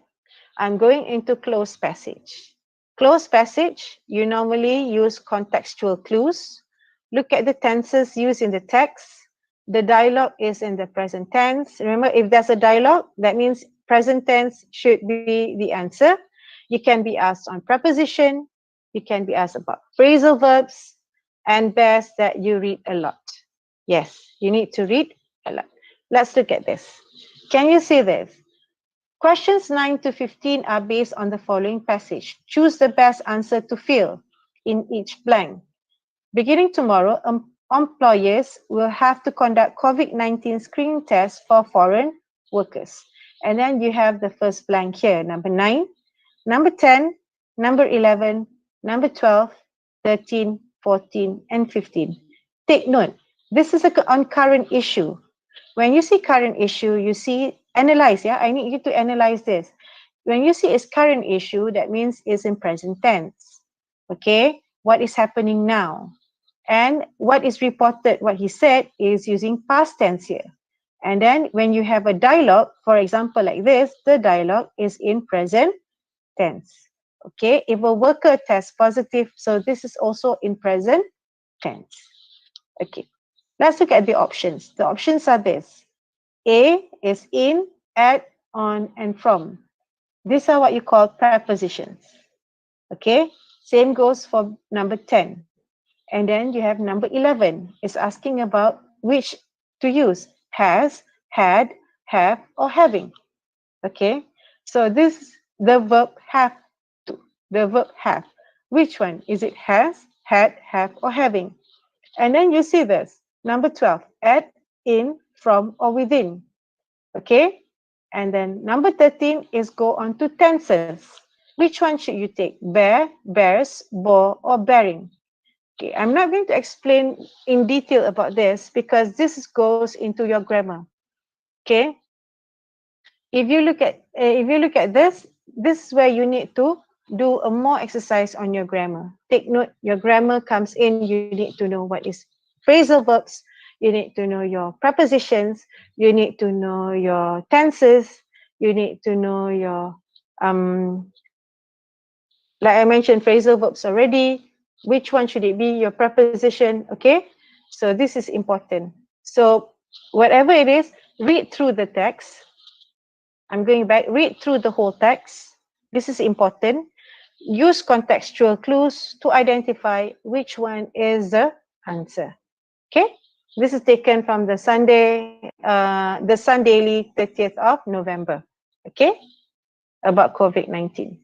I'm going into closed passage. Closed passage, you normally use contextual clues. Look at the tenses used in the text. The dialogue is in the present tense. Remember, if there's a dialogue, that means present tense should be the answer. You can be asked on preposition. You can be asked about phrasal verbs. And best that you read a lot. Yes, you need to read a lot. Let's look at this. Can you see this? Questions 9 to 15 are based on the following passage. Choose the best answer to fill in each blank. Beginning tomorrow, employers will have to conduct COVID-19 screening tests for foreign workers. And then you have the first blank here, number 9, number 10, number 11, number 12, 13, 14, and 15. Take note, this is on current issue. When you see current issue, you see analyze, yeah? I need you to analyze this. When you see it's current issue, that means it's in present tense. Okay? What is happening now? And what is reported, what he said, is using past tense here. And then when you have a dialogue, for example, like this, the dialogue is in present tense. Okay? If a worker tests positive, so this is also in present tense. Okay. Let's look at the options. The options are this. A is in, at, on, and from. These are what you call prepositions. Okay, same goes for number 10. And then you have number 11. It's asking about which to use. Has, had, have, or having. Okay, so this, the verb have to. The verb have. Which one? Is it has, had, have, or having? And then you see this. Number 12. At, in, from, or within. Okay, and then number 13 is go on to tenses. Which one should you take? Bear, bears, bore, or bearing? Okay, I'm not going to explain in detail about this because this goes into your grammar. Okay, if you look at this is where you need to do a more exercise on your grammar. Take note, your grammar comes in, you need to know what is phrasal verbs, you need to know your prepositions, you need to know your tenses, you need to know your, like I mentioned, phrasal verbs already. Which one should it be? Your preposition, okay? So this is important. So whatever it is, read through the text. I'm going back, read through the whole text. This is important. Use contextual clues to identify which one is the answer. Okay? This is taken from the Sun Daily 30th of November. Okay? About COVID-19.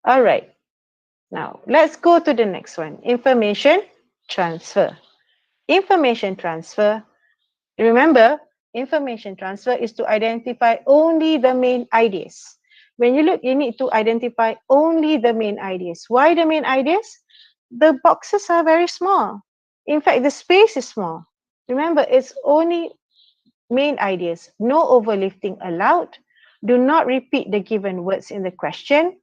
All right. Now, let's go to the next one. Information transfer. Information transfer. Remember, information transfer is to identify only the main ideas. When you look, you need to identify only the main ideas. Why the main ideas? The boxes are very small. In fact, the space is small. Remember, it's only main ideas. No overlifting allowed. Do not repeat the given words in the question.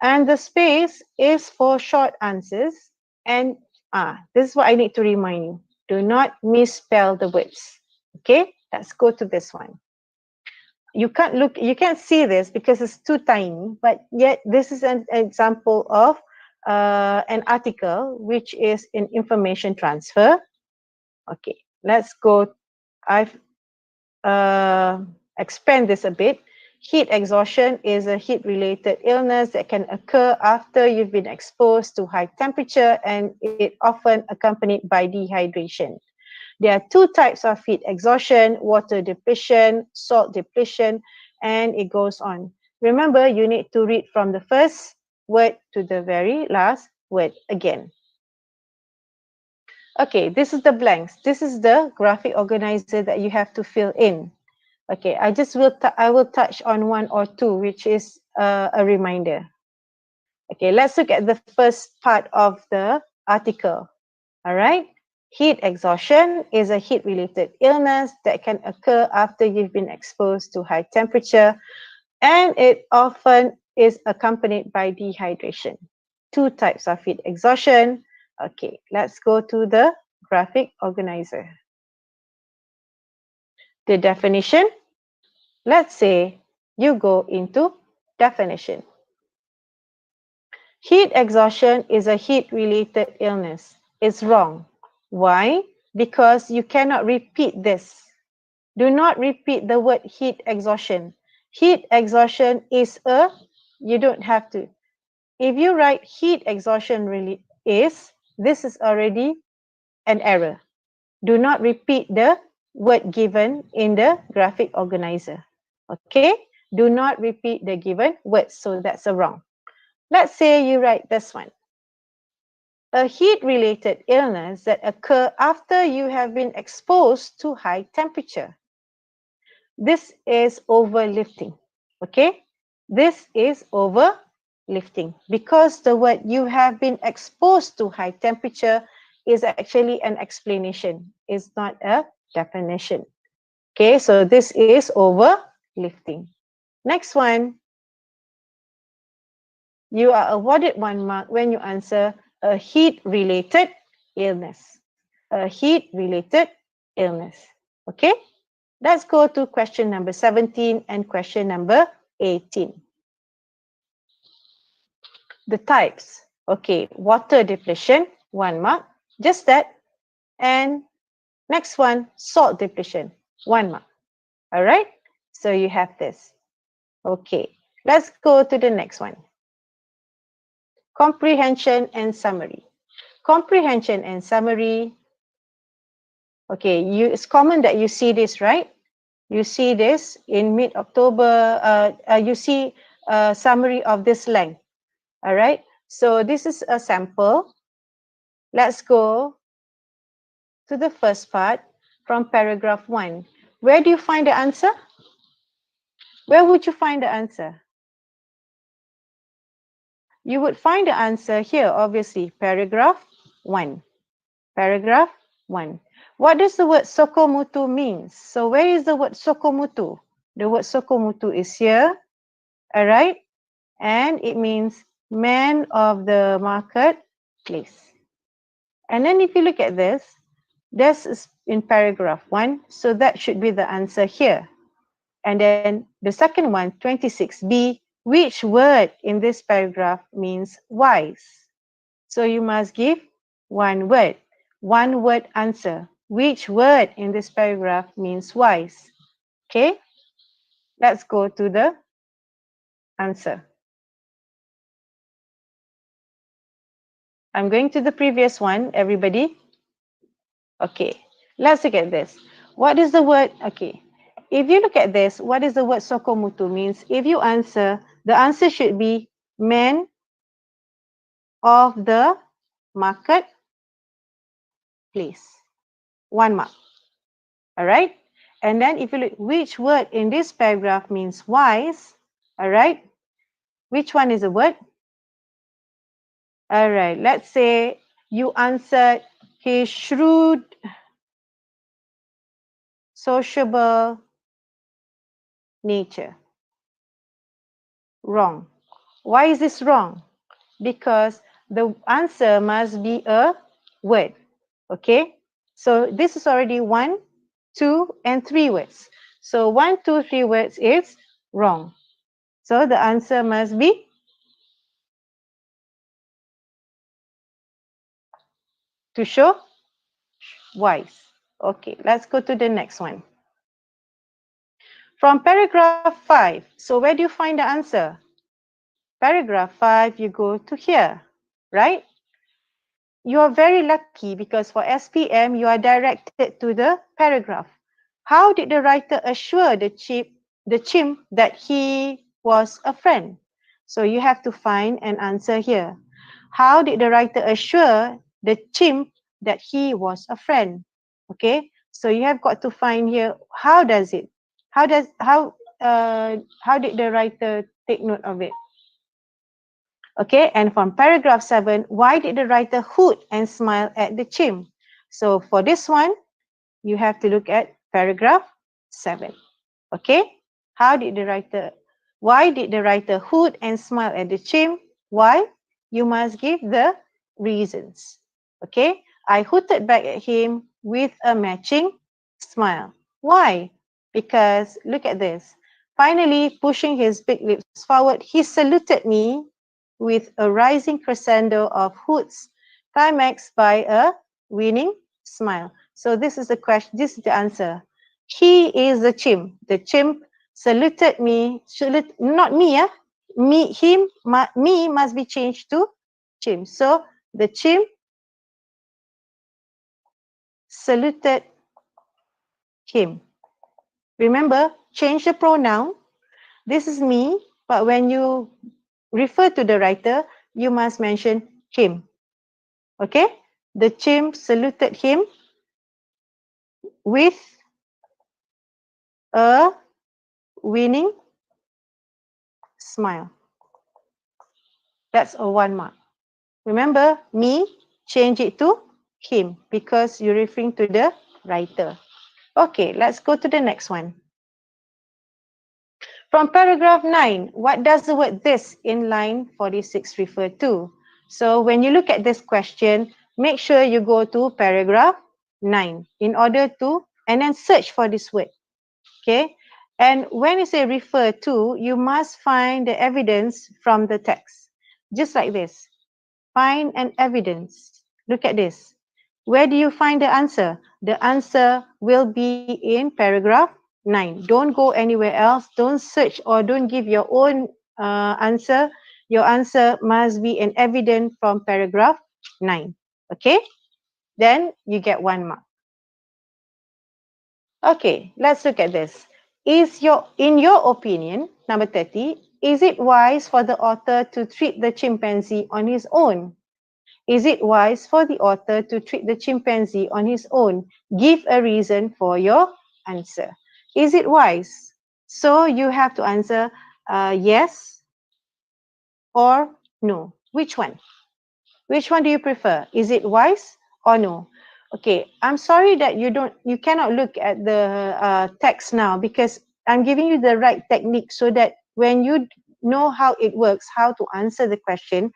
And the space is for short answers. And this is what I need to remind you. Do not misspell the words. Okay, let's go to this one. You can't see this because it's too tiny, but yet this is an example of an article which is in information transfer. Okay, let's go. I've expand this a bit. Heat exhaustion is a heat-related illness that can occur after you've been exposed to high temperature, and it often accompanied by dehydration. There are two types of heat exhaustion: water depletion, salt depletion, and it goes on. Remember, you need to read from the first word to the very last word again. Okay, this is the blanks. This is the graphic organizer that you have to fill in. Okay, I will touch on one or two, which is a reminder. Okay, let's look at the first part of the article. All right. Heat exhaustion is a heat-related illness that can occur after you've been exposed to high temperature, and it often is accompanied by dehydration. Two types of heat exhaustion. Okay, let's go to the graphic organizer. The definition. Let's say you go into definition. Heat exhaustion is a heat-related illness. It's wrong. Why? Because you cannot repeat this. Do not repeat the word heat exhaustion. Heat exhaustion is you don't have to. If you write heat exhaustion really is, this is already an error. Do not repeat the word given in the graphic organizer. Okay? Do not repeat the given words. So that's a wrong. Let's say you write this one. A heat-related illness that occurs after you have been exposed to high temperature. This is overlifting. Okay? This is overlifting because the word you have been exposed to high temperature is actually an explanation. It's not a definition. Okay, so this is overlifting. Next one. You are awarded 1 mark when you answer a heat-related illness. A heat-related illness. Okay? Let's go to question number 17 and question number 18. The types. Okay, water depletion, 1 mark. Just that. And next one, salt depletion, 1 mark. All right? So you have this. Okay, let's go to the next one. Comprehension and summary. Comprehension and summary. Okay, it's common that you see this, right? You see this in mid-October. You see a summary of this length. All right. So this is a sample. Let's go to the first part from paragraph 1. Where do you find the answer? Where would you find the answer? You would find the answer here, obviously, paragraph 1. Paragraph 1. What does the word sokomutu mean? So where is the word sokomutu? The word sokomutu is here, all right? And it means man of the marketplace. And then if you look at this is in paragraph 1, so that should be the answer here. And then the second one, 26b, which word in this paragraph means wise? So you must give one word answer. Which word in this paragraph means wise? Okay, let's go to the answer. I'm going to the previous one, everybody. Okay, let's look at this. What is the word? Okay, if you look at this, what is the word sokomutu means? If you answer, the answer should be man of the market place. 1 mark. All right. And then if you look, which word in this paragraph means wise? All right. Which one is the word? All right. Let's say you answered his shrewd, sociable nature. Wrong. Why is this wrong? Because the answer must be a word. Okay. So this is already 1, 2, and 3 words. So 1, 2, 3 words is wrong. So the answer must be to show wise. Okay, let's go to the next one. From paragraph 5, so where do you find the answer? Paragraph 5, you go to here, right? You are very lucky because for SPM, you are directed to the paragraph. How did the writer assure the chimp that he was a friend? So you have to find an answer here. How did the writer assure the chimp that he was a friend? Okay, so you have got to find here, how does it? How did the writer take note of it? Okay, and from paragraph 7, why did the writer hoot and smile at the chimp? So for this one, you have to look at paragraph 7. Okay, why did the writer hoot and smile at the chimp? Why? You must give the reasons. Okay, I hooted back at him with a matching smile. Why? Because look at this. Finally, pushing his big lips forward, he saluted me with a rising crescendo of hoots, climaxed by a winning smile. So this is the question. This is the answer. He is the chimp. The chimp saluted me. Not me. Me must be changed to chimp. So the chimp saluted him. Remember, change the pronoun. This is me, but when you refer to the writer, you must mention him. Okay? The chimp saluted him with a winning smile. That's a 1 mark. Remember, me, change it to him because you're referring to the writer. Okay, let's go to the next one. From paragraph 9, what does the word this in line 46 refer to? So when you look at this question, make sure you go to paragraph 9 in order to, and then search for this word. Okay, and when you say refer to, you must find the evidence from the text. Just like this. Find an evidence. Look at this. Where do you find the answer? The answer will be in paragraph 9. Don't go anywhere else. Don't search or don't give your own answer. Your answer must be an evidence from paragraph 9. Okay? Then you get 1 mark. Okay, let's look at this. In your opinion, number 30, is it wise for the author to treat the chimpanzee on his own? Is it wise for the author to treat the chimpanzee on his own? Give a reason for your answer. Is it wise? So you have to answer yes or no. Which one? Which one do you prefer? Is it wise or no? Okay, I'm sorry that you cannot look at the text now because I'm giving you the right technique so that when you know how it works, how to answer the question,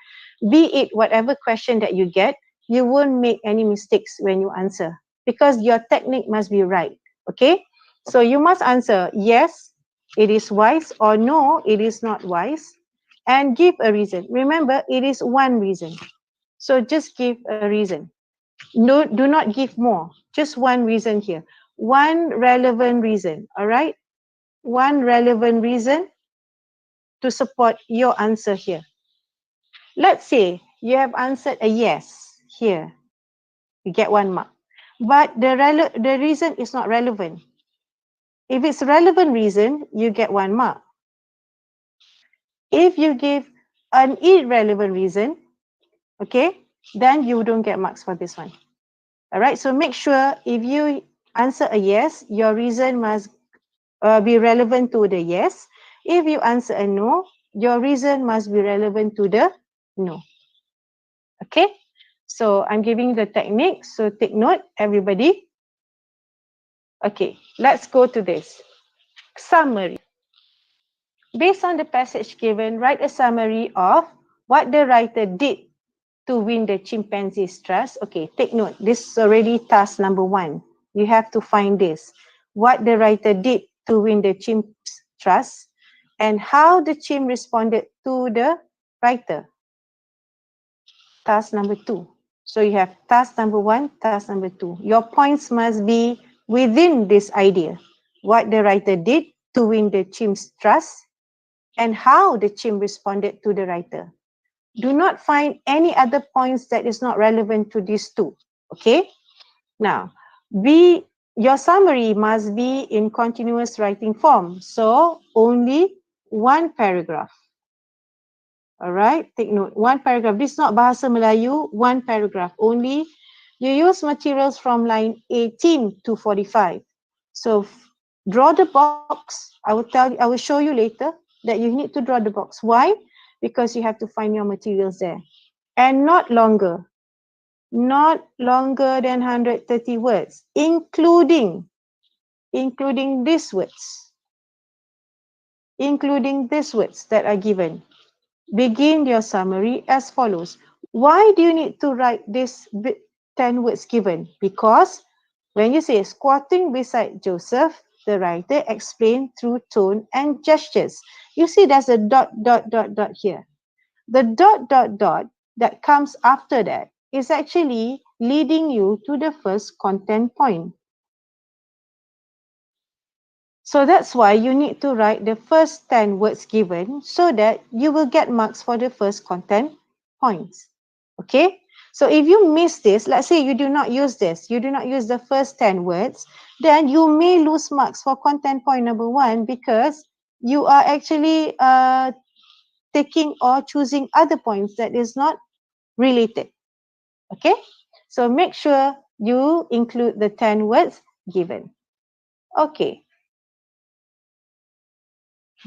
be it whatever question that you get, you won't make any mistakes when you answer because your technique must be right. Okay, so you must answer yes, it is wise, or no, it is not wise, and give a reason. Remember, it is one reason. So just give a reason. No, do not give more. Just one reason here. One relevant reason, all right? One relevant reason to support your answer here. Let's say you have answered a yes here. You get 1 mark. But the reason is not relevant. If it's relevant reason, you get 1 mark. If you give an irrelevant reason, okay, then you don't get marks for this one. All right, so make sure if you answer a yes, your reason must be relevant to the yes. If you answer a no, your reason must be relevant to the no. Okay, so I'm giving the technique, so take note, everybody. Okay, let's go to this. Summary. Based on the passage given, write a summary of what the writer did to win the chimpanzee's trust. Okay, take note, this is already task number 1. You have to find this. What the writer did to win the chimp's trust and how the chimp responded to the writer. Task number 2. So you have task number 1, task number 2. Your points must be within this idea. What the writer did to win the chimp's trust and how the chimp responded to the writer. Do not find any other points that is not relevant to these two. Okay? Now, your summary must be in continuous writing form. So, only one paragraph. Alright, take note. One paragraph. This is not Bahasa Melayu, one paragraph. Only you use materials from line 18 to 45. So, draw the box. I will show you later that you need to draw the box. Why? Because you have to find your materials there. And not longer than 130 words, including these words, that are given. Begin your summary as follows. Why do you need to write this 10 words given? Because when you say squatting beside Joseph, the writer explained through tone and gestures. You see there's a ... here. The ... that comes after that is actually leading you to the first content point. So that's why you need to write the first 10 words given so that you will get marks for the first content points. Okay? So if you miss this, let's say you do not use this, you do not use the first 10 words, then you may lose marks for content point number 1 because you are actually taking or choosing other points that is not related. Okay? So make sure you include the 10 words given. Okay.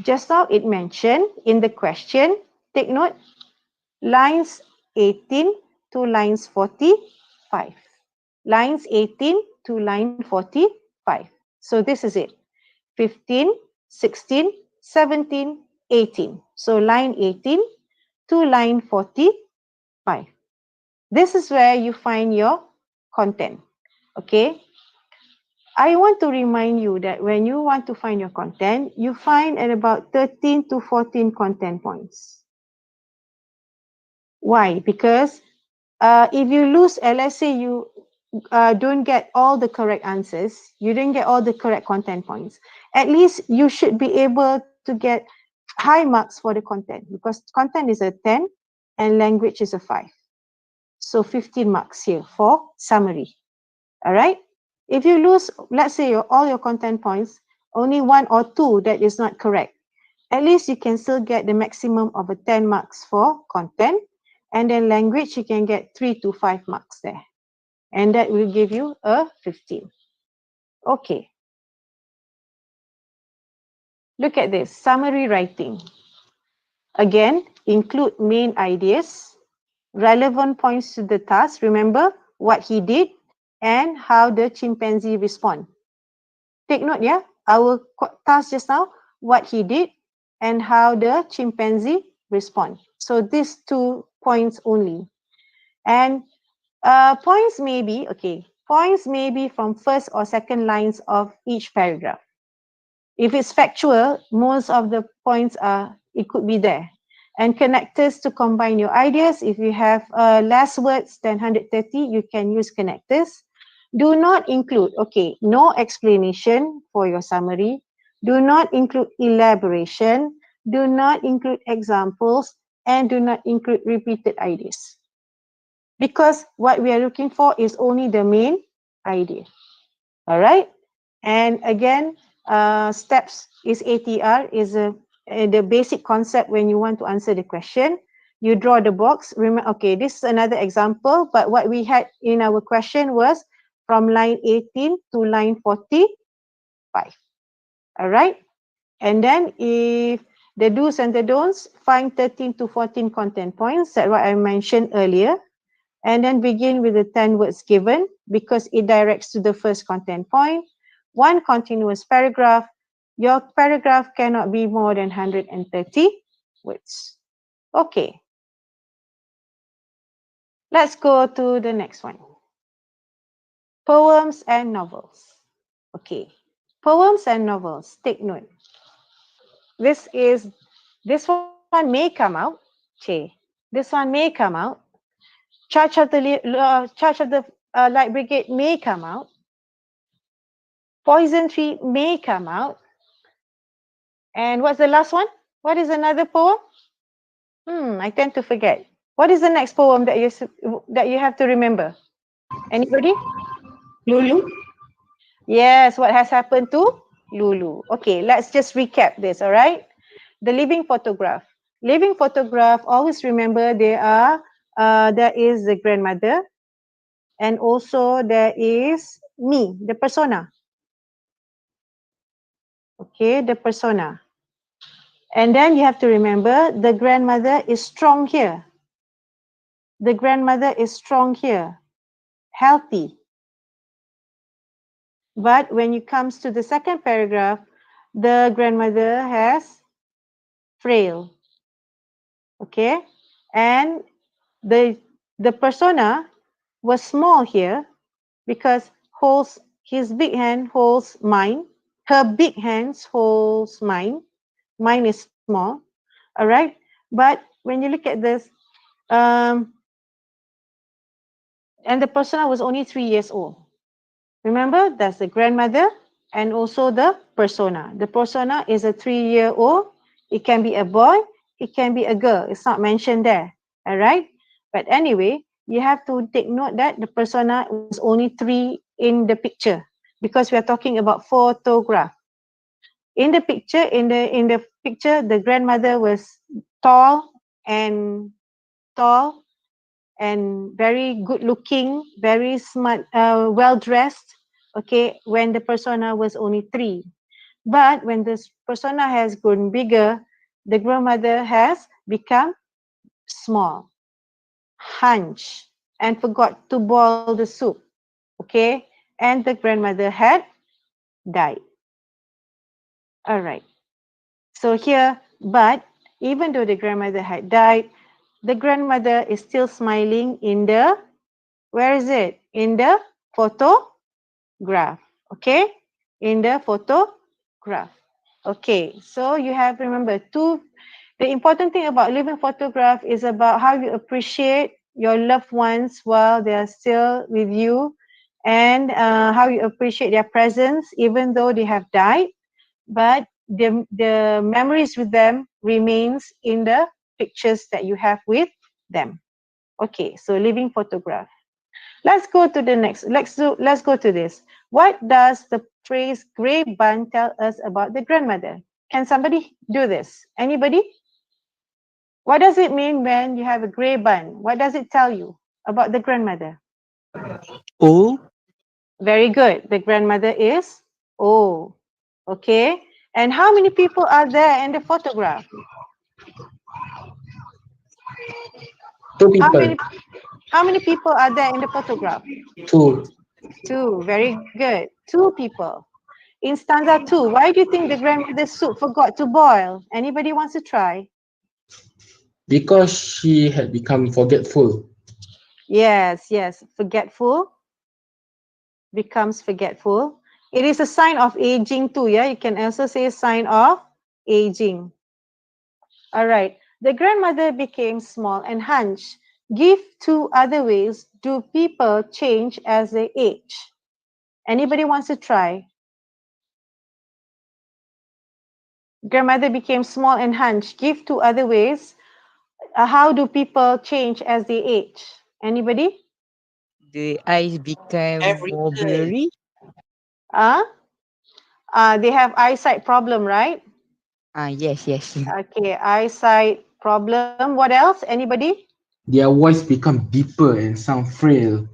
Just now it mentioned in the question, take note, lines 18 to lines 45. Lines 18 to line 45. So this is it. 15, 16, 17, 18. So line 18 to line 45. This is where you find your content. Okay. I want to remind you that when you want to find your content, you find at about 13 to 14 content points. Why? Because if you lose, let's say you don't get all the correct answers, you didn't get all the correct content points, at least you should be able to get high marks for the content because content is a 10 and language is a 5. So 15 marks here for summary. All right. If you lose, let's say all your content points, only 1 or 2 that is not correct, at least you can still get the maximum of a 10 marks for content. And then language, you can get 3 to 5 marks there. And that will give you a 15. Okay. Look at this, summary writing. Again, include main ideas, relevant points to the task. Remember what he did and how the chimpanzee respond. Take note, yeah? Our task just now, what he did and how the chimpanzee respond. So these 2 points only. And points may be, points may be from first or second lines of each paragraph. If it's factual, most of the points it could be there. And connectors to combine your ideas. If you have less words than 130, you can use connectors. Do not include, no explanation for your summary. Do not include elaboration. Do not include examples. And do not include repeated ideas. Because what we are looking for is only the main idea. All right? And again, steps is ATR, is the basic concept when you want to answer the question. You draw the box. Remember, this is another example, but what we had in our question was from line 18 to line 45. All right. And then if the do's and the don'ts, find 13 to 14 content points. That's what I mentioned earlier. And then begin with the 10 words given because it directs to the first content point. One continuous paragraph. Your paragraph cannot be more than 130 words. Okay. Let's go to the next one. Poems and novels. Okay. Poems and novels. Take note. This one may come out. Okay. This one may come out. Charge of the Light Brigade may come out. Poison Tree may come out. And what's the last one? What is another poem? I tend to forget. What is the next poem that you have to remember? Anybody? Lulu. Yes, what has happened to Lulu? Okay, let's just recap this, all right? The living photograph. Living photograph, always remember there is the grandmother and also there is me, the persona. Okay, the persona. And then you have to remember the grandmother is strong here. The grandmother is strong here, healthy. But when it comes to the second paragraph, the grandmother has frail. Okay, and the persona was small here because his big hand holds mine. Her big hands holds mine. Mine is small. All right, but when you look at this, and the persona was only 3 years old. Remember, that's the grandmother and also the persona. The persona is a 3-year-old. It can be a boy, it can be a girl. It's not mentioned there. All right. But anyway, you have to take note that the persona was only 3 in the picture because we are talking about photograph. In the picture, the grandmother was tall and very good looking, very smart, well dressed. Okay, when the persona was only 3. But when this persona has grown bigger, the grandmother has become small, hunched, and forgot to boil the soup. Okay, and the grandmother had died. All right. So here, but even though the grandmother had died, the grandmother is still smiling in the, where is it? In the photograph. Okay, in the photograph. Okay, so you have, remember, the important thing about living photograph is about how you appreciate your loved ones while they are still with you, and how you appreciate their presence even though they have died, but the memories with them remains in the pictures that you have with them. Okay, so living photograph. Let's go to the next. Let's go to this. What does the phrase grey bun tell us about the grandmother? Can somebody do this? Anybody? What does it mean when you have a grey bun? What does it tell you about the grandmother? Old. Very good. The grandmother is old. Okay. And how many people are there in the photograph? Two people. How many people are there in the photograph? Two. 2. Very good. 2 people. In stanza 2, why do you think the grandmother's soup forgot to boil? Anybody wants to try? Because she had become forgetful. Yes. Forgetful becomes forgetful. It is a sign of aging too, yeah? You can also say sign of aging. All right. The grandmother became small and hunched. Give 2 other ways do people change as they age. Anybody wants to try? Grandmother became small and hunched. Give 2 other ways. How do people change as they age? Anybody? The eyes become more blurry. Uh, they have eyesight problem, right? Yes, yes. Okay, eyesight problem. What else? Anybody? Their voice become deeper and sound frail.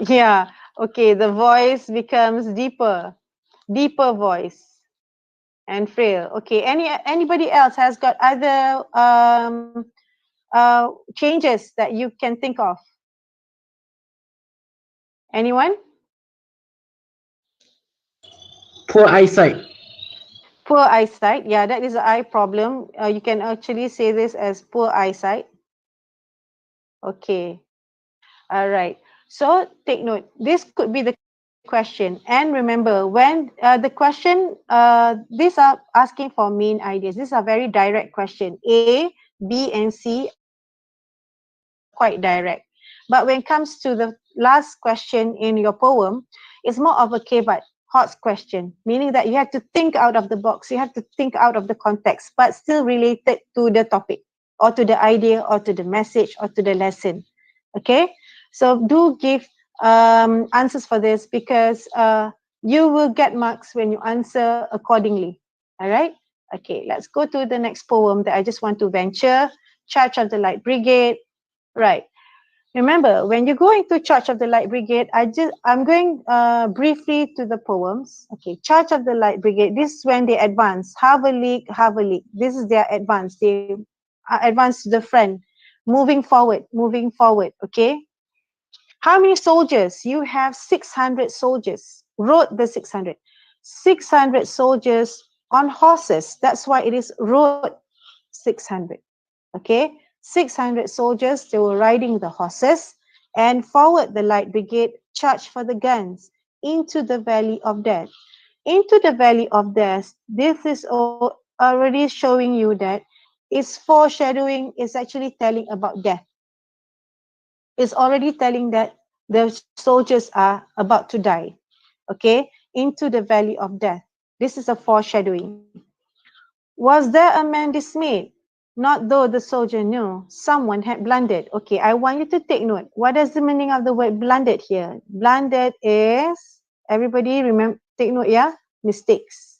Yeah, Okay, the voice becomes deeper, deeper voice and frail. Okay, anybody else has got other changes that you can think of? Anyone? Poor eyesight. Poor eyesight. Yeah, that is an eye problem. You can actually say this as poor eyesight. Okay. All right. So take note. This could be the question. And remember, when the question, these are asking for main ideas. These are very direct question. A, B, and C are quite direct. But when it comes to the last question in your poem, it's more of a K but hot question, meaning that you have to think out of the box. You have to think out of the context, but still related to the topic or to the idea or to the message or to the lesson. Okay, so do give answers for this because you will get marks when you answer accordingly. All right. Okay, let's go to the next poem that I just want to venture. Charge of the Light Brigade. Right. Remember, when you go into Charge of the Light Brigade, I'm going briefly to the poems. Okay, Charge of the Light Brigade. This is when they advance. Have a leak, have a leak. This is their advance. They advance to the front, moving forward, moving forward. Okay. How many soldiers? You have 600 soldiers. Rode the 600. 600 soldiers on horses. That's why it is rode 600. Okay, 600 soldiers, they were riding the horses, and forward the light brigade charged for the guns into the valley of death. Into the valley of death, this is already showing you that it's foreshadowing, is actually telling about death. It's already telling that the soldiers are about to die. Okay, into the valley of death. This is a foreshadowing. Was there a man dismayed? Not though the soldier knew someone had blundered. Okay, I want you to take note. What is the meaning of the word blundered here? Blundered is, everybody remember, take note, yeah? Mistakes.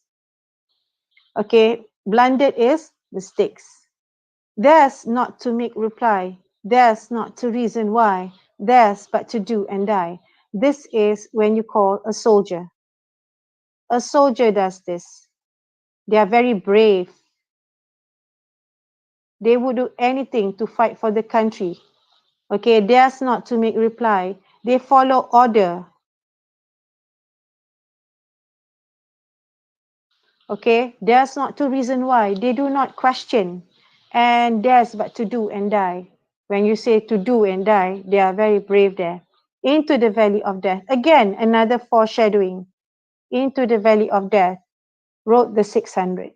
Okay, blundered is mistakes. There's not to make reply. There's not to reason why. There's but to do and die. This is when you call a soldier. A soldier does this. They are very brave. They would do anything to fight for the country. Okay, dares not to make reply. They follow order. Okay, dares not to reason why. They do not question. And dares but to do and die. When you say to do and die, they are very brave there. Into the valley of death. Again, another foreshadowing. Into the valley of death rode the 600.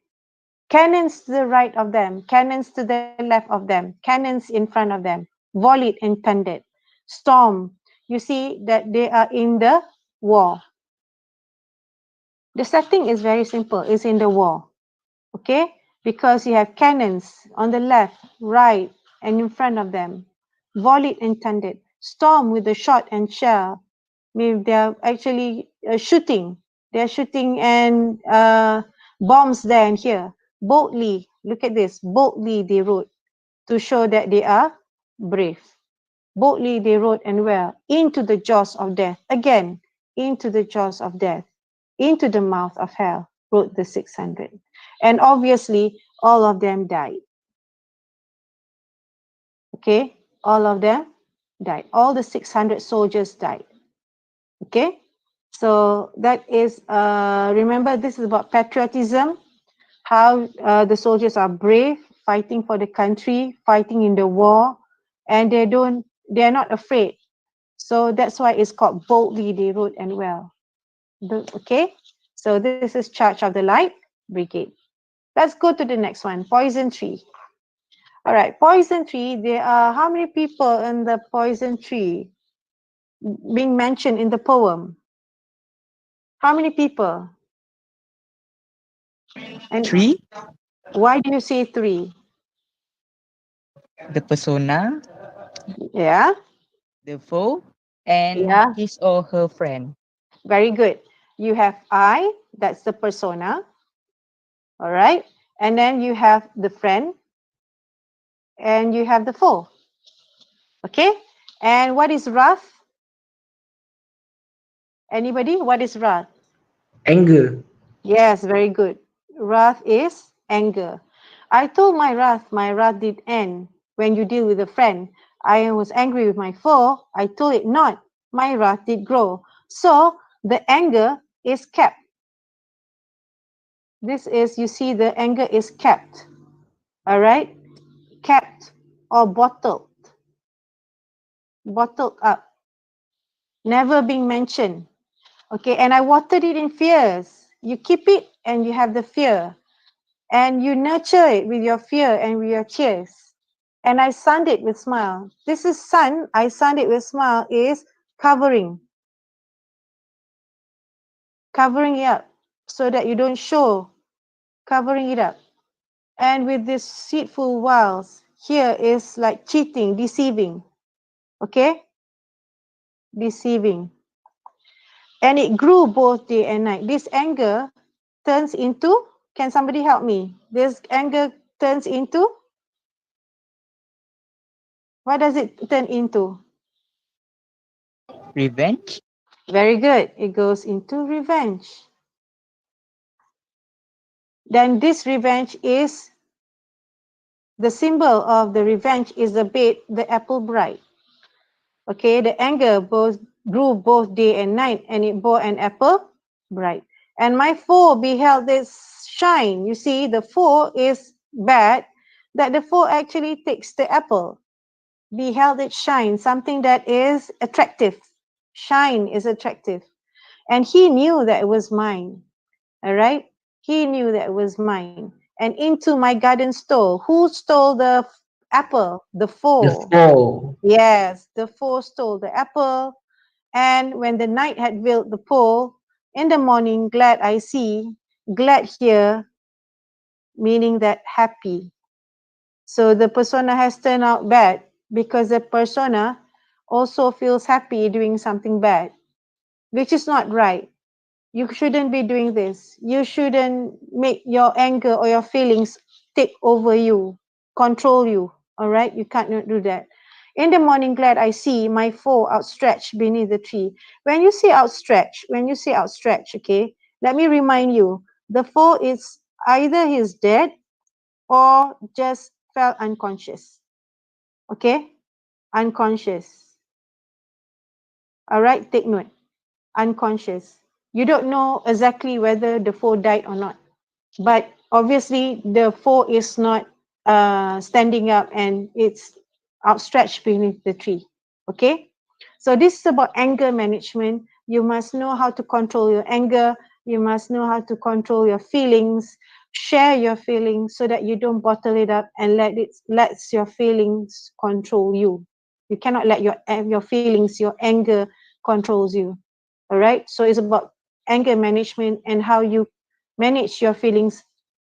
Cannons to the right of them, cannons to the left of them, cannons in front of them, volleyed and thundered. Storm, you see that they are in the war. The setting is very simple, it's in the war, okay? Because you have cannons on the left, right, and in front of them, volleyed and thundered. Storm with the shot and shell. Maybe they're actually shooting. They're shooting and bombs there and here. Boldly, look at this, boldly they rode to show that they are brave. Boldly they rode and well into the jaws of death. Again, into the jaws of death, into the mouth of hell rode the 600. And obviously, all of them died. Okay, all of them died. All the 600 soldiers died. Okay, so that is, remember, this is about patriotism, how the soldiers are brave, fighting for the country, fighting in the war, and they're not afraid. So that's why it's called boldly they rode and well. Okay, so this is Charge of the Light Brigade. Let's go to the next one, Poison Tree. All right, Poison Tree, there are how many people in the Poison Tree being mentioned in the poem? How many people? And 3, why do you say 3? the persona, Yeah, the foe, and yeah, his or her friend. very good. You have I, that's the persona. All right, and then you have the friend, and you have the foe. Okay, and what is rough? Anybody? What is wrath? Anger. Yes, very good. Wrath is anger. I told my wrath did end. When you deal with a friend, I was angry with my foe. I told it not. My wrath did grow. So the anger is kept. This is, you see, the anger is kept. All right? Kept or bottled. Bottled up. Never being mentioned. Okay, and I watered it in fears. You keep it and you have the fear. And you nurture it with your fear and with your tears. And I sunned it with smile. This is sun. I sunned it with smile is covering. Covering it up so that you don't show. Covering it up. And with this deceitful wiles, here is like cheating, deceiving. Okay? Deceiving. And it grew both day and night. This anger turns into, can somebody help me? This anger turns into, what does it turn into? Revenge? Very good. It goes into revenge. Then this revenge is, the symbol of the revenge is the bait, the apple bright. Okay, the anger both grew both day and night, and it bore an apple bright. And my foe beheld this shine. You see, the foe is bad, that the foe actually takes the apple. Beheld it shine, something that is attractive. Shine is attractive. And he knew that it was mine. All right? He knew that it was mine. And into my garden stole. Who stole the apple? The The foe. foe. Yes, the foe stole the apple. And when the night had veiled the pole, in the morning glad I see, glad here, meaning that happy. So the persona has turned out bad because the persona also feels happy doing something bad, which is not right. You shouldn't be doing this. You shouldn't make your anger or your feelings take over you, control you. All right? You can't not do that. In the morning, glad I see my foe outstretched beneath the tree. When you say outstretched, okay, let me remind you, the foe is either he's dead or just fell unconscious. Okay? Unconscious. All right? Take note. Unconscious. You don't know exactly whether the foe died or not. But obviously, the foe is not standing up and it's outstretched beneath the tree. Okay? So this is about anger management. You must know how to control your anger. You must know how to control your feelings. Share your feelings so that you don't bottle it up and lets your feelings control you. You cannot let your feelings, your anger controls you. All right? So it's about anger management and how you manage your feelings.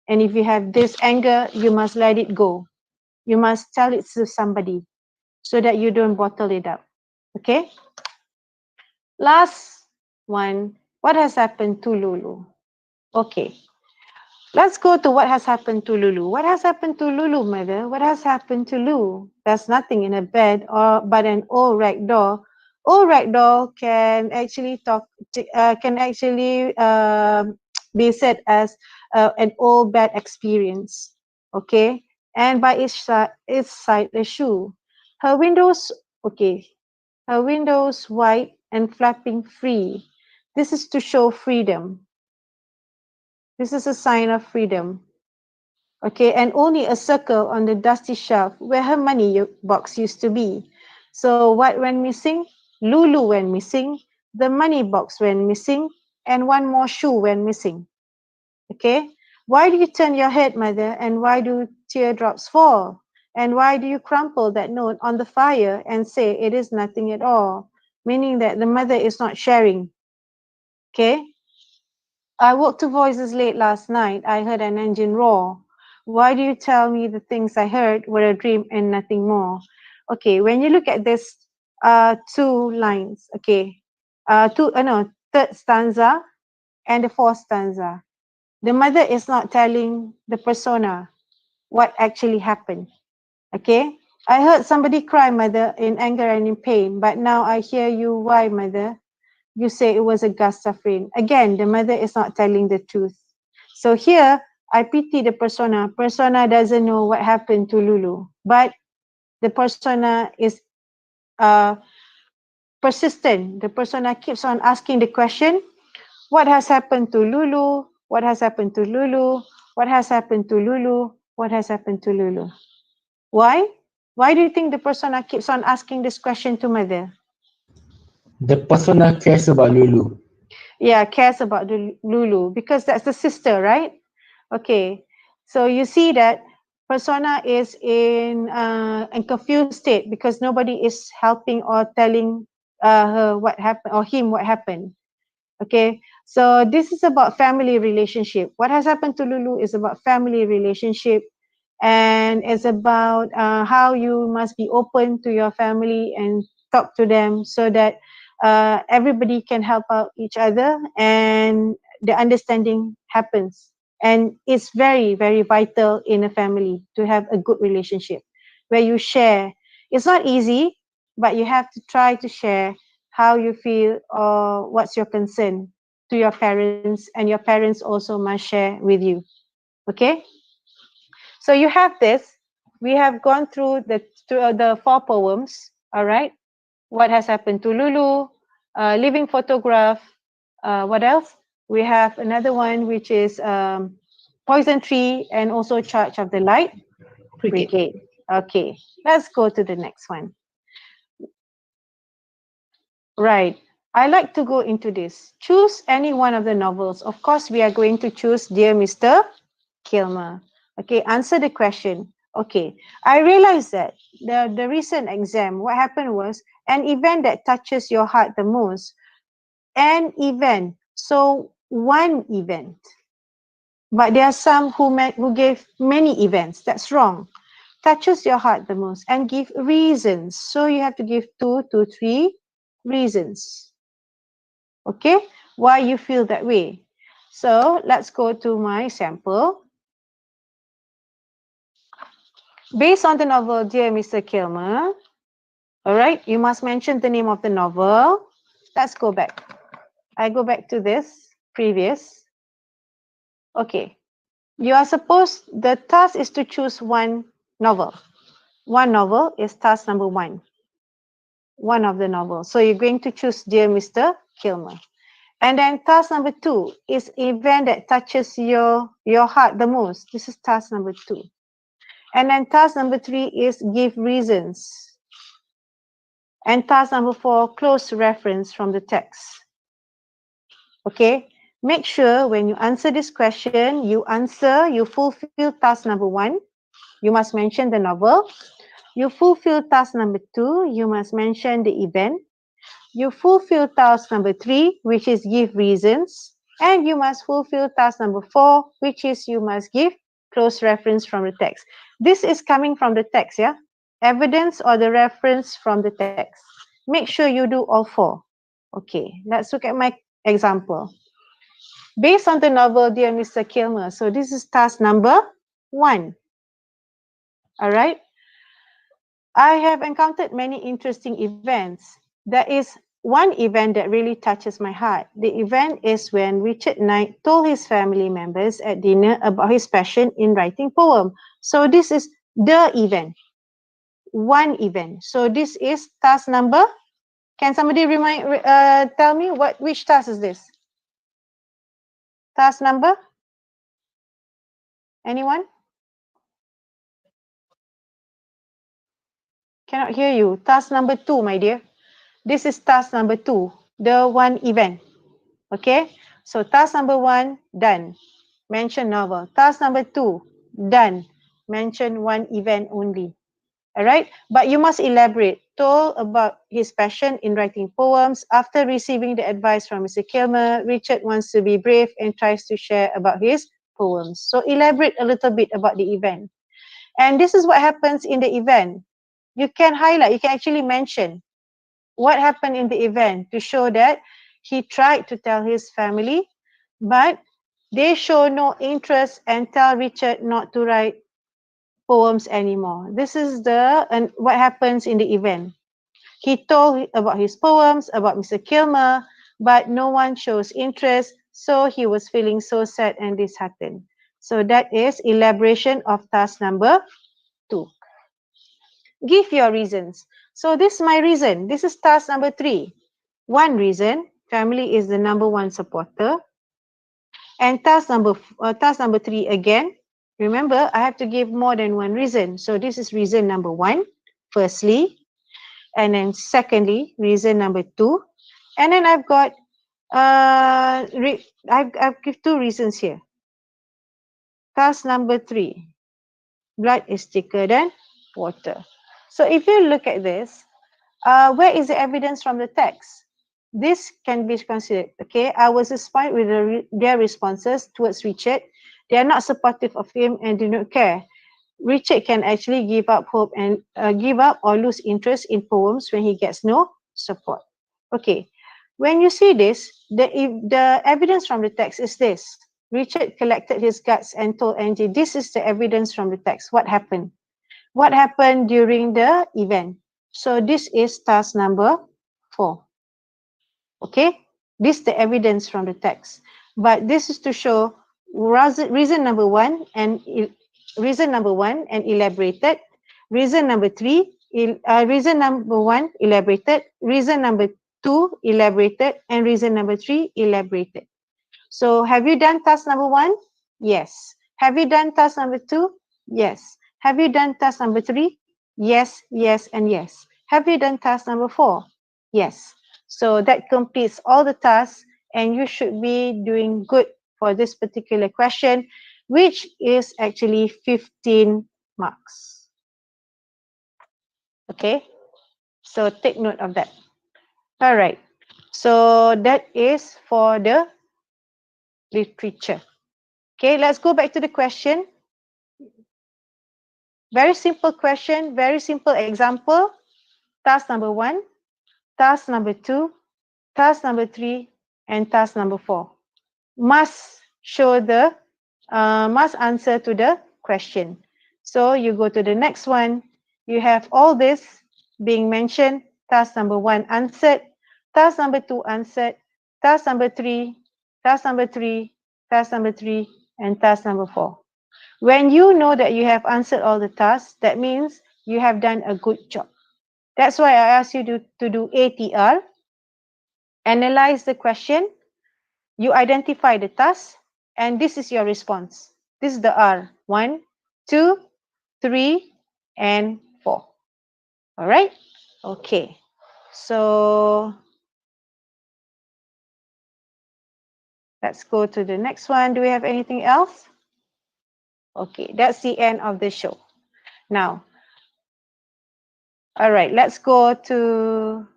And if you have this anger, you must let it go. You must tell it to somebody so that you don't bottle it up. Okay? Last one. What has happened to Lulu? Okay. Let's go to what has happened to Lulu. What has happened to Lulu, mother? What has happened to Lulu? There's nothing in a bed or but an old rag doll. Old rag doll can actually be said as an old bad experience. Okay, and by its side a shoe. Her windows, okay, her windows white and flapping free. This is to show freedom. This is a sign of freedom. Okay, and only a circle on the dusty shelf where her money box used to be. So what went missing? Lulu went missing, the money box went missing, and one more shoe went missing. Okay, why do you turn your head, mother, and why do teardrops fall? And why do you crumple that note on the fire and say it is nothing at all? Meaning that the mother is not sharing. Okay, I woke to voices late last night. I heard an engine roar. Why do you tell me the things I heard were a dream and nothing more? Okay, when you look at this two lines, okay, third stanza and the fourth stanza, the mother is not telling the persona what actually happened. Okay, I heard somebody cry, mother, in anger and in pain, but now I hear you. Why, mother? you say it was a gust of rain. Again, the mother is not telling the truth. So here, I pity the persona. Persona doesn't know what happened to Lulu, but the persona is persistent. The persona keeps on asking the question, what has happened to Lulu? What has happened to Lulu? What has happened to Lulu? What has happened to Lulu? Why? Why do you think the persona keeps on asking this question to mother? The persona cares about Lulu. Yeah, cares about the Lulu because that's the sister, right? Okay, so you see that persona is in a confused state because nobody is helping or telling her what happened or him what happened. Okay, so this is about family relationship. What has happened to Lulu is about family relationship, and it's about how you must be open to your family and talk to them so that everybody can help out each other and the understanding happens. And it's very, very vital in a family to have a good relationship where you share. It's not easy, but you have to try to share how you feel or what's your concern to your parents, and your parents also must share with you. Okay? So you have this. We have gone through the 4 poems. All right. What has happened to Lulu? Living photograph. What else? We have another one which is Poison Tree and also Charge of the Light Brigade. Okay. Let's go to the next one. Right. I like to go into this. Choose any one of the novels. Of course, we are going to choose Dear Mr. Kilmer. Okay, answer the question. Okay, I realized that the recent exam, what happened was an event that touches your heart the most. An event. So one event. But there are some who gave many events. That's wrong. Touches your heart the most and give reasons. So you have to give 2 to 3 reasons. Okay, why you feel that way. So let's go to my sample. Based on the novel Dear Mr. Kilmer, all right, you must mention the name of the novel. Let's go back. I go back to this previous. Okay, you are supposed, the task is to choose one novel. One novel is task number 1. One of the novels. So you're going to choose Dear Mr. Kilmer. And then task number 2 is event that touches your heart the most. This is task number 2. And then task number 3 is give reasons. And task number 4, close reference from the text. Okay, make sure when you answer this question, you fulfill task number 1. You must mention the novel. You fulfill task number 2. You must mention the event. You fulfill task number 3, which is give reasons. And you must fulfill task number 4, which is you must give close reference from the text. This is coming from the text, yeah? Evidence or the reference from the text. Make sure you do all 4. Okay, let's look at my example. Based on the novel Dear Mr. Kilmer, so this is task number 1. All right. I have encountered many interesting events. There is one event that really touches my heart. The event is when Richard Knight told his family members at dinner about his passion in writing poem. So this is the event. One event. So this is task number. Can somebody tell me which task is this? Task number? Anyone? Cannot hear you. Task number 2, my dear. This is task number 2, the one event. Okay, so task number 1, done. Mention novel. Task number 2, done. Mention one event only. All right, but you must elaborate. Told about his passion in writing poems. After receiving the advice from Mr. Kilmer, Richard wants to be brave and tries to share about his poems. So elaborate a little bit about the event. And this is what happens in the event. You can highlight, you can actually mention what happened in the event to show that he tried to tell his family, but they show no interest and tell Richard not to write poems anymore. This is what happens in the event. He told about his poems, about Mr. Kilmer, but no one shows interest, so he was feeling so sad and disheartened. So that is elaboration of task number 2. Give your reasons. So this is my reason. This is task number 3. One reason, family is the number one supporter. And task number 3 again. Remember, I have to give more than one reason. So this is reason number 1, firstly. And then secondly, reason number 2. And then I've got, I've give 2 reasons here. Task number 3, blood is thicker than water. So if you look at this, where is the evidence from the text? This can be considered, okay? I was inspired with their responses towards Richard. They are not supportive of him and do not care. Richard can actually give up hope and give up or lose interest in poems when he gets no support. Okay, when you see this, the evidence from the text is this. Richard collected his guts and told Angie, this is the evidence from the text. What happened? What happened during the event? So this is task number 4. Okay, this is the evidence from the text. But this is to show reason number 1 and elaborated. Reason number 3, reason number 1 elaborated. Reason number 2 elaborated, and reason number 3 elaborated. So have you done task number 1? Yes. Have you done task number 2? Yes. Have you done task number 3? Yes, yes, and yes. Have you done task number 4? Yes. So that completes all the tasks, and you should be doing good for this particular question, which is actually 15 marks. Okay, so take note of that. All right, so that is for the literature. Okay, let's go back to the question. Very simple question, very simple example. Task number 1, task number 2, task number 3, and task number 4. Must show the, must answer to the question. So you go to the next one. You have all this being mentioned. Task number 1 answered, task number 2 answered, task number 3, task number 3, task number 3, and task number 4. When you know that you have answered all the tasks, that means you have done a good job. That's why I asked you to do ATR, analyze the question, you identify the task, and this is your response. This is the R. 1, 2, 3, and 4. All right? Okay. So let's go to the next one. Do we have anything else? Okay, that's the end of the show. Now, all right, let's go to,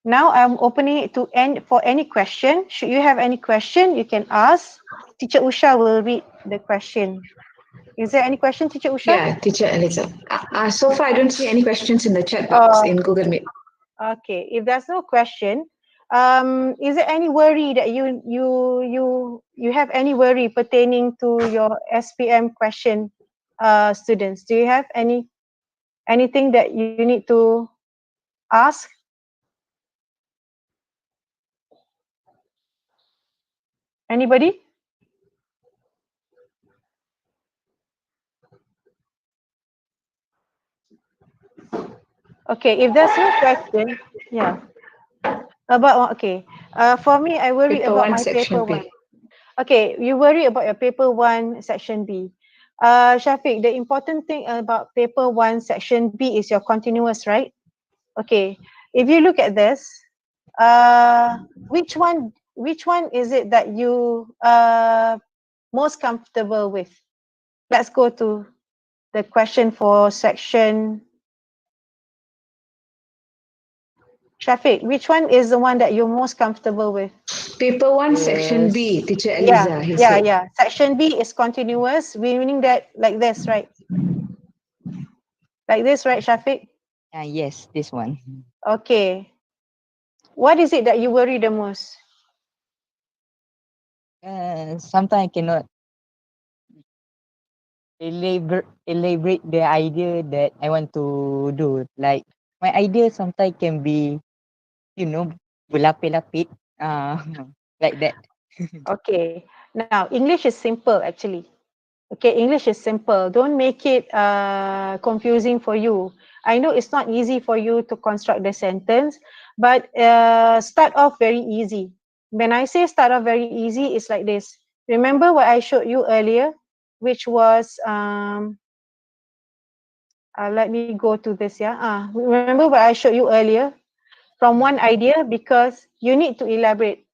now I'm opening it to end for any question. Should you have any question, you can ask. Teacher Usha will read the question. Is there any question, Teacher Usha? Yeah, Teacher Eliza. So far, I don't see any questions in the chat box in Google Meet. Okay, if there's no question, is there any worry that you have any worry pertaining to your SPM question, students? Do you have anything that you need to ask? Anybody? Okay, if there's no question, yeah. About, okay, for me, I worry Paper about 1, my Section paper B. 1. Okay, you worry about your paper 1, section B. Shafiq, the important thing about paper 1, section B is your continuous, right? Okay, if you look at this, which one is it that you most comfortable with? Let's go to the question for section. Shafiq, which one is the one that you're most comfortable with? Paper 1, Section B, Teacher Eliza. Yeah. Section B is continuous, meaning that like this, right? Like this, right, Shafiq? Yes, this one. Okay. What is it that you worry the most? Sometimes I cannot elaborate the idea that I want to do. Like my idea sometimes can be, berlapis-lapis. Uh, like that. Okay. Now, English is simple actually. Okay, English is simple. Don't make it confusing for you. I know it's not easy for you to construct the sentence, but start off very easy. When I say start off very easy, it's like this. Remember what I showed you earlier, which was, let me go to this, yeah. Remember what I showed you earlier? From one idea, because you need to elaborate.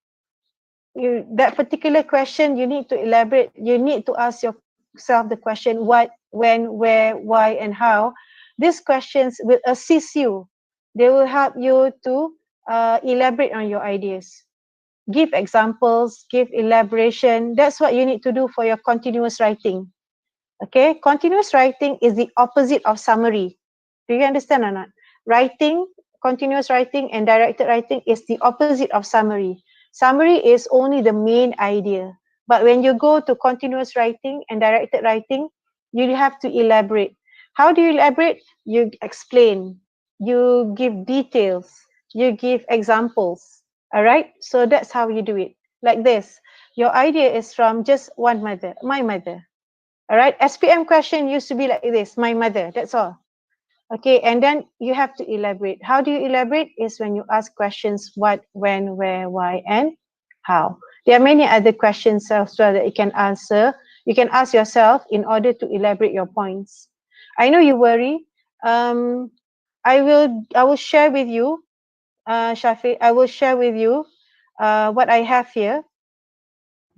That particular question, you need to elaborate. You need to ask yourself the question: what, when, where, why, and how. These questions will assist you. They will help you to elaborate on your ideas. Give examples, give elaboration. That's what you need to do for your continuous writing. Okay, continuous writing is the opposite of summary. Do you understand or not? Writing, continuous writing and directed writing is the opposite of summary. Summary is only the main idea. But when you go to continuous writing and directed writing, you have to elaborate. How do you elaborate? You explain, you give details, you give examples. All right, so that's how you do it. Like this, your idea is from just one mother, my mother. All right, SPM question used to be like this: my mother, that's all. Okay, and then you have to elaborate. How do you elaborate? Is when you ask questions: what, when, where, why, and how. There are many other questions as well that you can answer. You can ask yourself in order to elaborate your points. I know you worry. I will share with you, Shafi. I will share with you what I have here.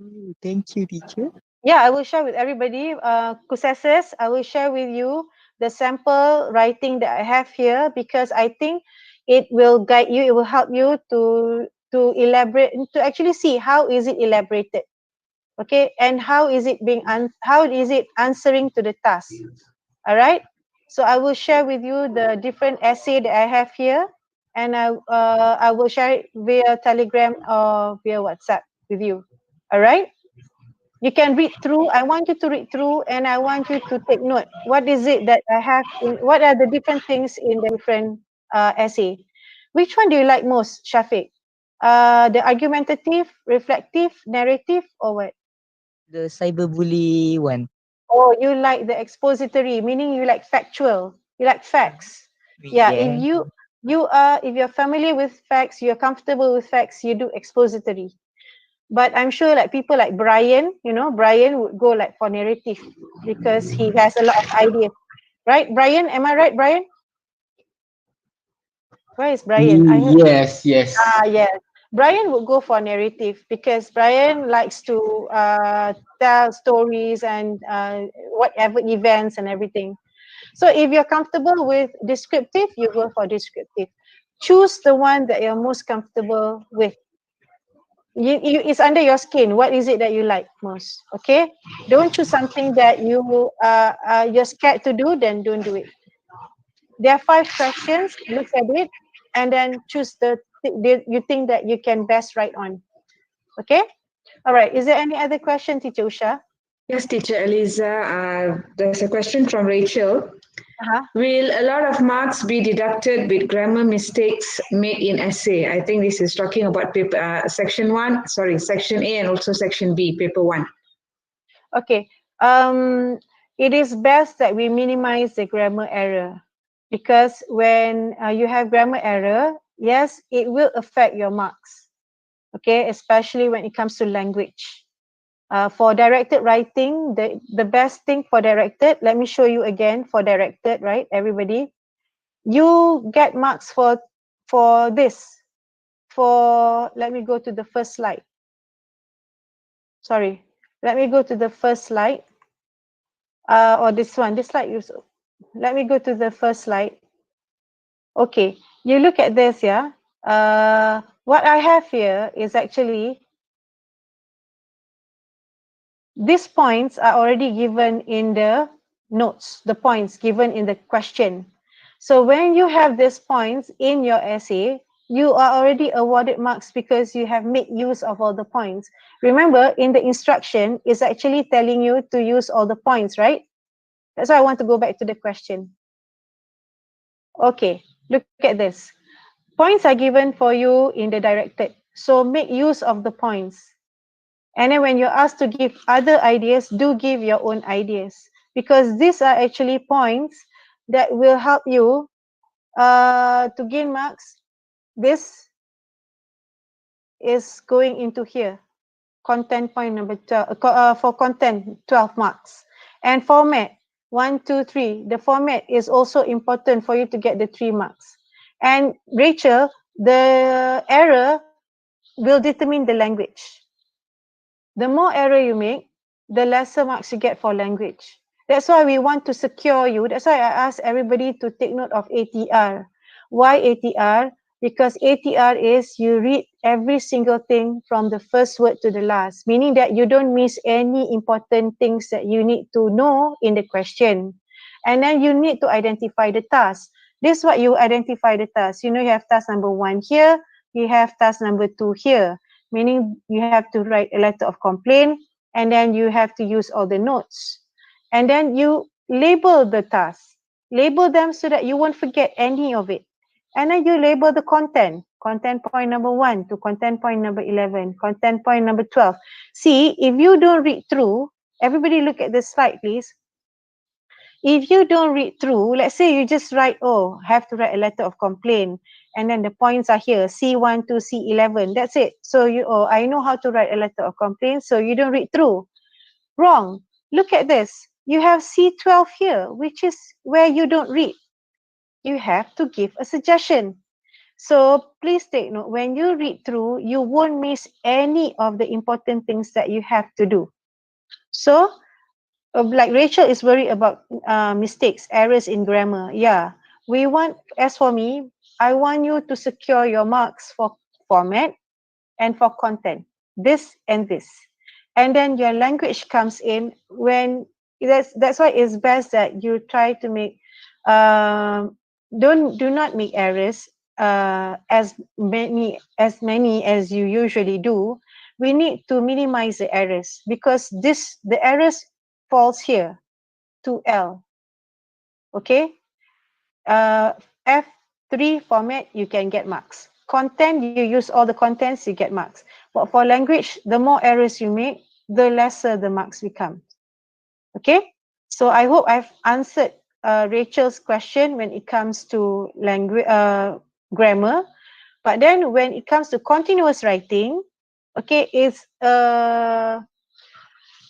Oh, thank you, teacher. Yeah, I will share with everybody. Kusesses, I will share with you the sample writing that I have here, because I think it will guide you. It will help you to elaborate, to actually see how is it elaborated, okay, and how is it being how is it answering to the task. All right. So I will share with you the different essay that I have here, and I will share it via Telegram or via WhatsApp with you. All right. You can read through. I want you to read through, and I want you to take note. What is it that I have in, what are the different things in the different essay? Which one do you like most, Shafiq? The argumentative, reflective, narrative, or what? The cyberbully one. Oh, you like the expository, meaning you like factual. You like facts. Yeah, if Yeah. if you're familiar with facts, you're comfortable with facts, you do expository. But I'm sure like people like Brian, Brian would go like for narrative because he has a lot of ideas. Right, Brian? Am I right, Brian? Where is Brian? Yes, yes. Yes. Brian would go for narrative because Brian likes to tell stories and whatever events and everything. So if you're comfortable with descriptive, you go for descriptive. Choose the one that you're most comfortable with. It's under your skin. What is it that you like most? Okay, don't choose something that you're scared to do. Then don't do it. There are 5 questions. Look at it, and then choose you think that you can best write on. Okay. All right. Is there any other question, Teacher Usha? Yes, teacher Eliza. There's a question from Rachel. Uh-huh. Will a lot of marks be deducted with grammar mistakes made in essay? I think this is talking about paper section section A and also section B, paper 1. Okay. It is best that we minimize the grammar error, because when you have grammar error, yes, it will affect your marks. Okay, especially when it comes to language. For directed writing, the best thing for directed, let me show you again for directed, right, everybody? You get marks for this. Let me go to the first slide. Sorry, let me go to the first slide. Or this one, this slide. Let me go to the first slide. Okay, you look at this, yeah. What I have here is actually, these points are already given in the notes, the points given in the question. So when you have these points in your essay, you are already awarded marks because you have made use of all the points. Remember, in the instruction, it's actually telling you to use all the points, right? That's why I want to go back to the question. Okay, look at this. Points are given for you in the directed. So make use of the points. And then when you're asked to give other ideas, do give your own ideas, because these are actually points that will help you to gain marks. This is going into here. Content point number 12, for content 12 marks. And format 1, 2, 3. The format is also important for you to get the 3 marks. And Rachel, the error will determine the language. The more error you make, the lesser marks you get for language. That's why we want to secure you. That's why I ask everybody to take note of ATR. Why ATR? Because ATR is you read every single thing from the first word to the last, meaning that you don't miss any important things that you need to know in the question. And then you need to identify the task. This is what you identify the task. You know, you have task number 1 here, you have task number 2 here, meaning you have to write a letter of complaint, and then you have to use all the notes. And then you label the tasks. Label them so that you won't forget any of it. And then you label the content. Content point number 1 to content point number 11, content point number 12. See, if you don't read through, everybody look at the slide, please. If you don't read through, let's say you just write, oh, have to write a letter of complaint, and then the points are here, C1 to C11, that's it. So you, oh, I know how to write a letter of complaint, so you don't read through. Wrong. Look at this. You have C12 here, which is where you don't read. You have to give a suggestion. So please take note, when you read through, you won't miss any of the important things that you have to do. So, like Rachel is worried about mistakes, errors in grammar. Yeah, we want, as for me, I want you to secure your marks for format and for content, this and this. And then your language comes in when, that's why it's best that you try to make, do not make errors as many as you usually do. We need to minimize the errors, because the errors falls here to L. Okay, F3 format, you can get marks. Content, you use all the contents, you get marks. But for language, the more errors you make, the lesser the marks become. Okay, so I hope I've answered Rachel's question when it comes to language, grammar. But then when it comes to continuous writing, okay, it's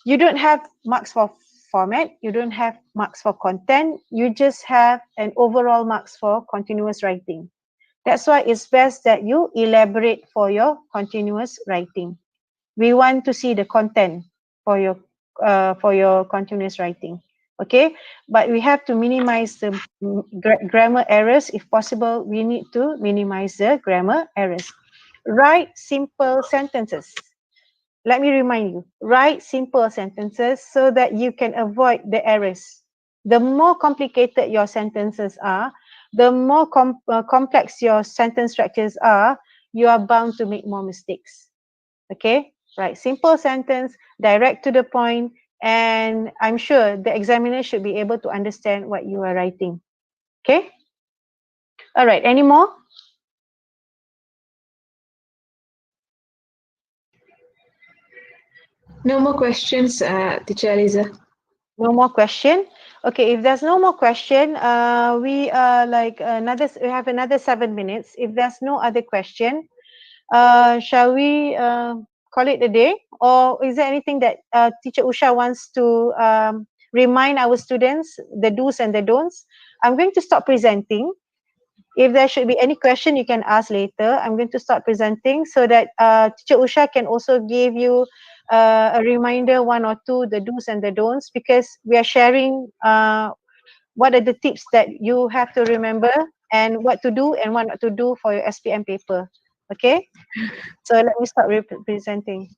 you don't have marks for format, you don't have marks for content, you just have an overall marks for continuous writing. That's why it's best that you elaborate for your continuous writing. We want to see the content for your continuous writing. Okay, but we have to minimize the grammar errors. If possible, we need to minimize the grammar errors. Write simple sentences. Let me remind you, write simple sentences so that you can avoid the errors. The more complicated your sentences are, the more complex your sentence structures are, you are bound to make more mistakes. Okay, write simple sentence, direct to the point, and I'm sure the examiner should be able to understand what you are writing. Okay, all right, any more? No more questions, Teacher Eliza. No more question. Okay, if there's no more question, we are like we have another 7 minutes. If there's no other question, shall we call it a day? Or is there anything that Teacher Usha wants to remind our students, the do's and the don'ts? I'm going to stop presenting. If there should be any question, you can ask later. I'm going to start presenting so that Teacher Usha can also give you a reminder, 1 or 2, the do's and the don'ts, because we are sharing what are the tips that you have to remember and what to do and what not to do for your SPM paper. Okay, so let me start presenting.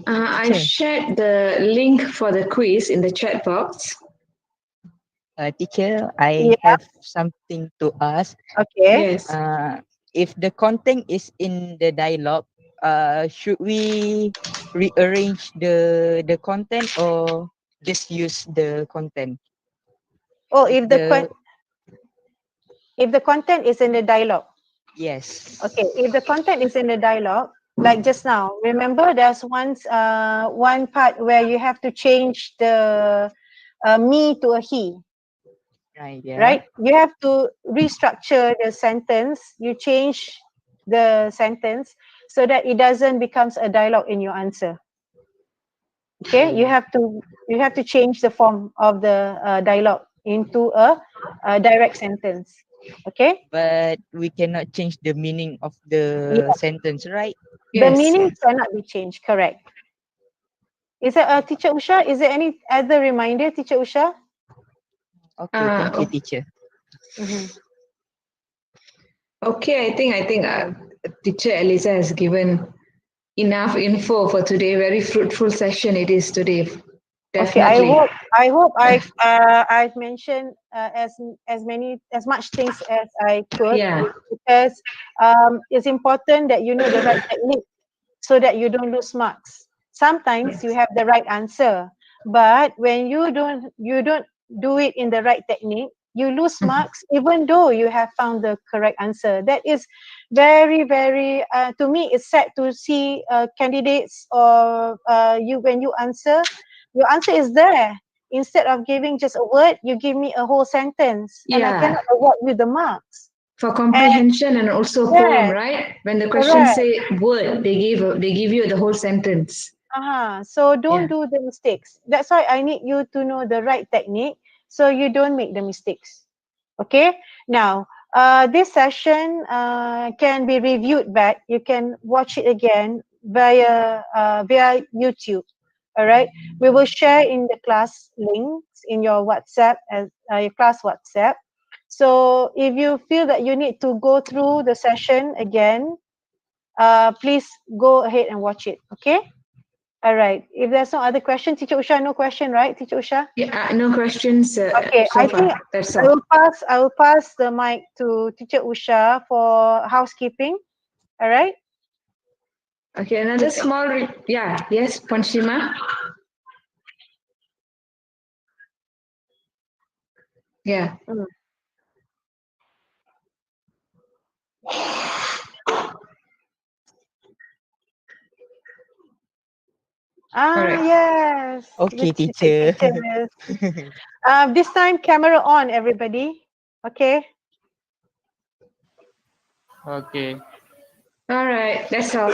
I shared the link for the quiz in the chat box. Teacher, I Yeah. have something to ask. Okay. Yes. If the content is in the dialogue, should we rearrange the content or just use the content? Oh, if the content is in the dialogue. Yes. Okay, if the content is in the dialogue, like just now, remember there's one part where you have to change the me to a he, Right. Yeah. right? You have to restructure the sentence. You change the sentence so that it doesn't becomes a dialogue in your answer. Okay, you have to change the form of the dialogue into a direct sentence. Okay, But we cannot change the meaning of the yeah, sentence, right? the Yes, meaning yes. cannot be changed. Correct. Is there Teacher Usha? Is there any other reminder, Teacher Usha? Okay. Thank you, Oh, teacher. Mm-hmm. okay, I think Teacher Eliza has given enough info for today. Very fruitful session it is today. Okay, Definitely. I hope I've mentioned as much things as I could, Yeah. because it's important that you know the right technique so that you don't lose marks. Sometimes you Yes. have the right answer, but when you don't do it in the right technique, you lose Mhm. marks even though you have found the correct answer. That is very very to me it's sad to see candidates or you when you answer, your answer is there. Instead of giving just a word, you give me a whole sentence and I Yeah. cannot award you the marks. For And comprehension and also poem, yes, right? When the question correct. say word, they give you the whole sentence. So don't Yeah. do the mistakes. That's why I need you to know the right technique so you don't make the mistakes. Okay. Now, this session can be reviewed back. You can watch it again via YouTube. All right. We will share in the class links in your WhatsApp as your class WhatsApp. So if you feel that you need to go through the session again, please go ahead and watch it. Okay. All right. If there's no other question, Teacher Usha, no question, right, Teacher Usha? Yeah. No questions Okay. so I think far. That's I all. will pass. I will pass the mic to Teacher Usha for housekeeping. All right. Okay. Another small. Yeah. Yes, Ponshima. Yeah. Mm. All right. Yes. Okay, Let's take teacher. pictures. This time, camera on, everybody. Okay. Okay. All right. That's all.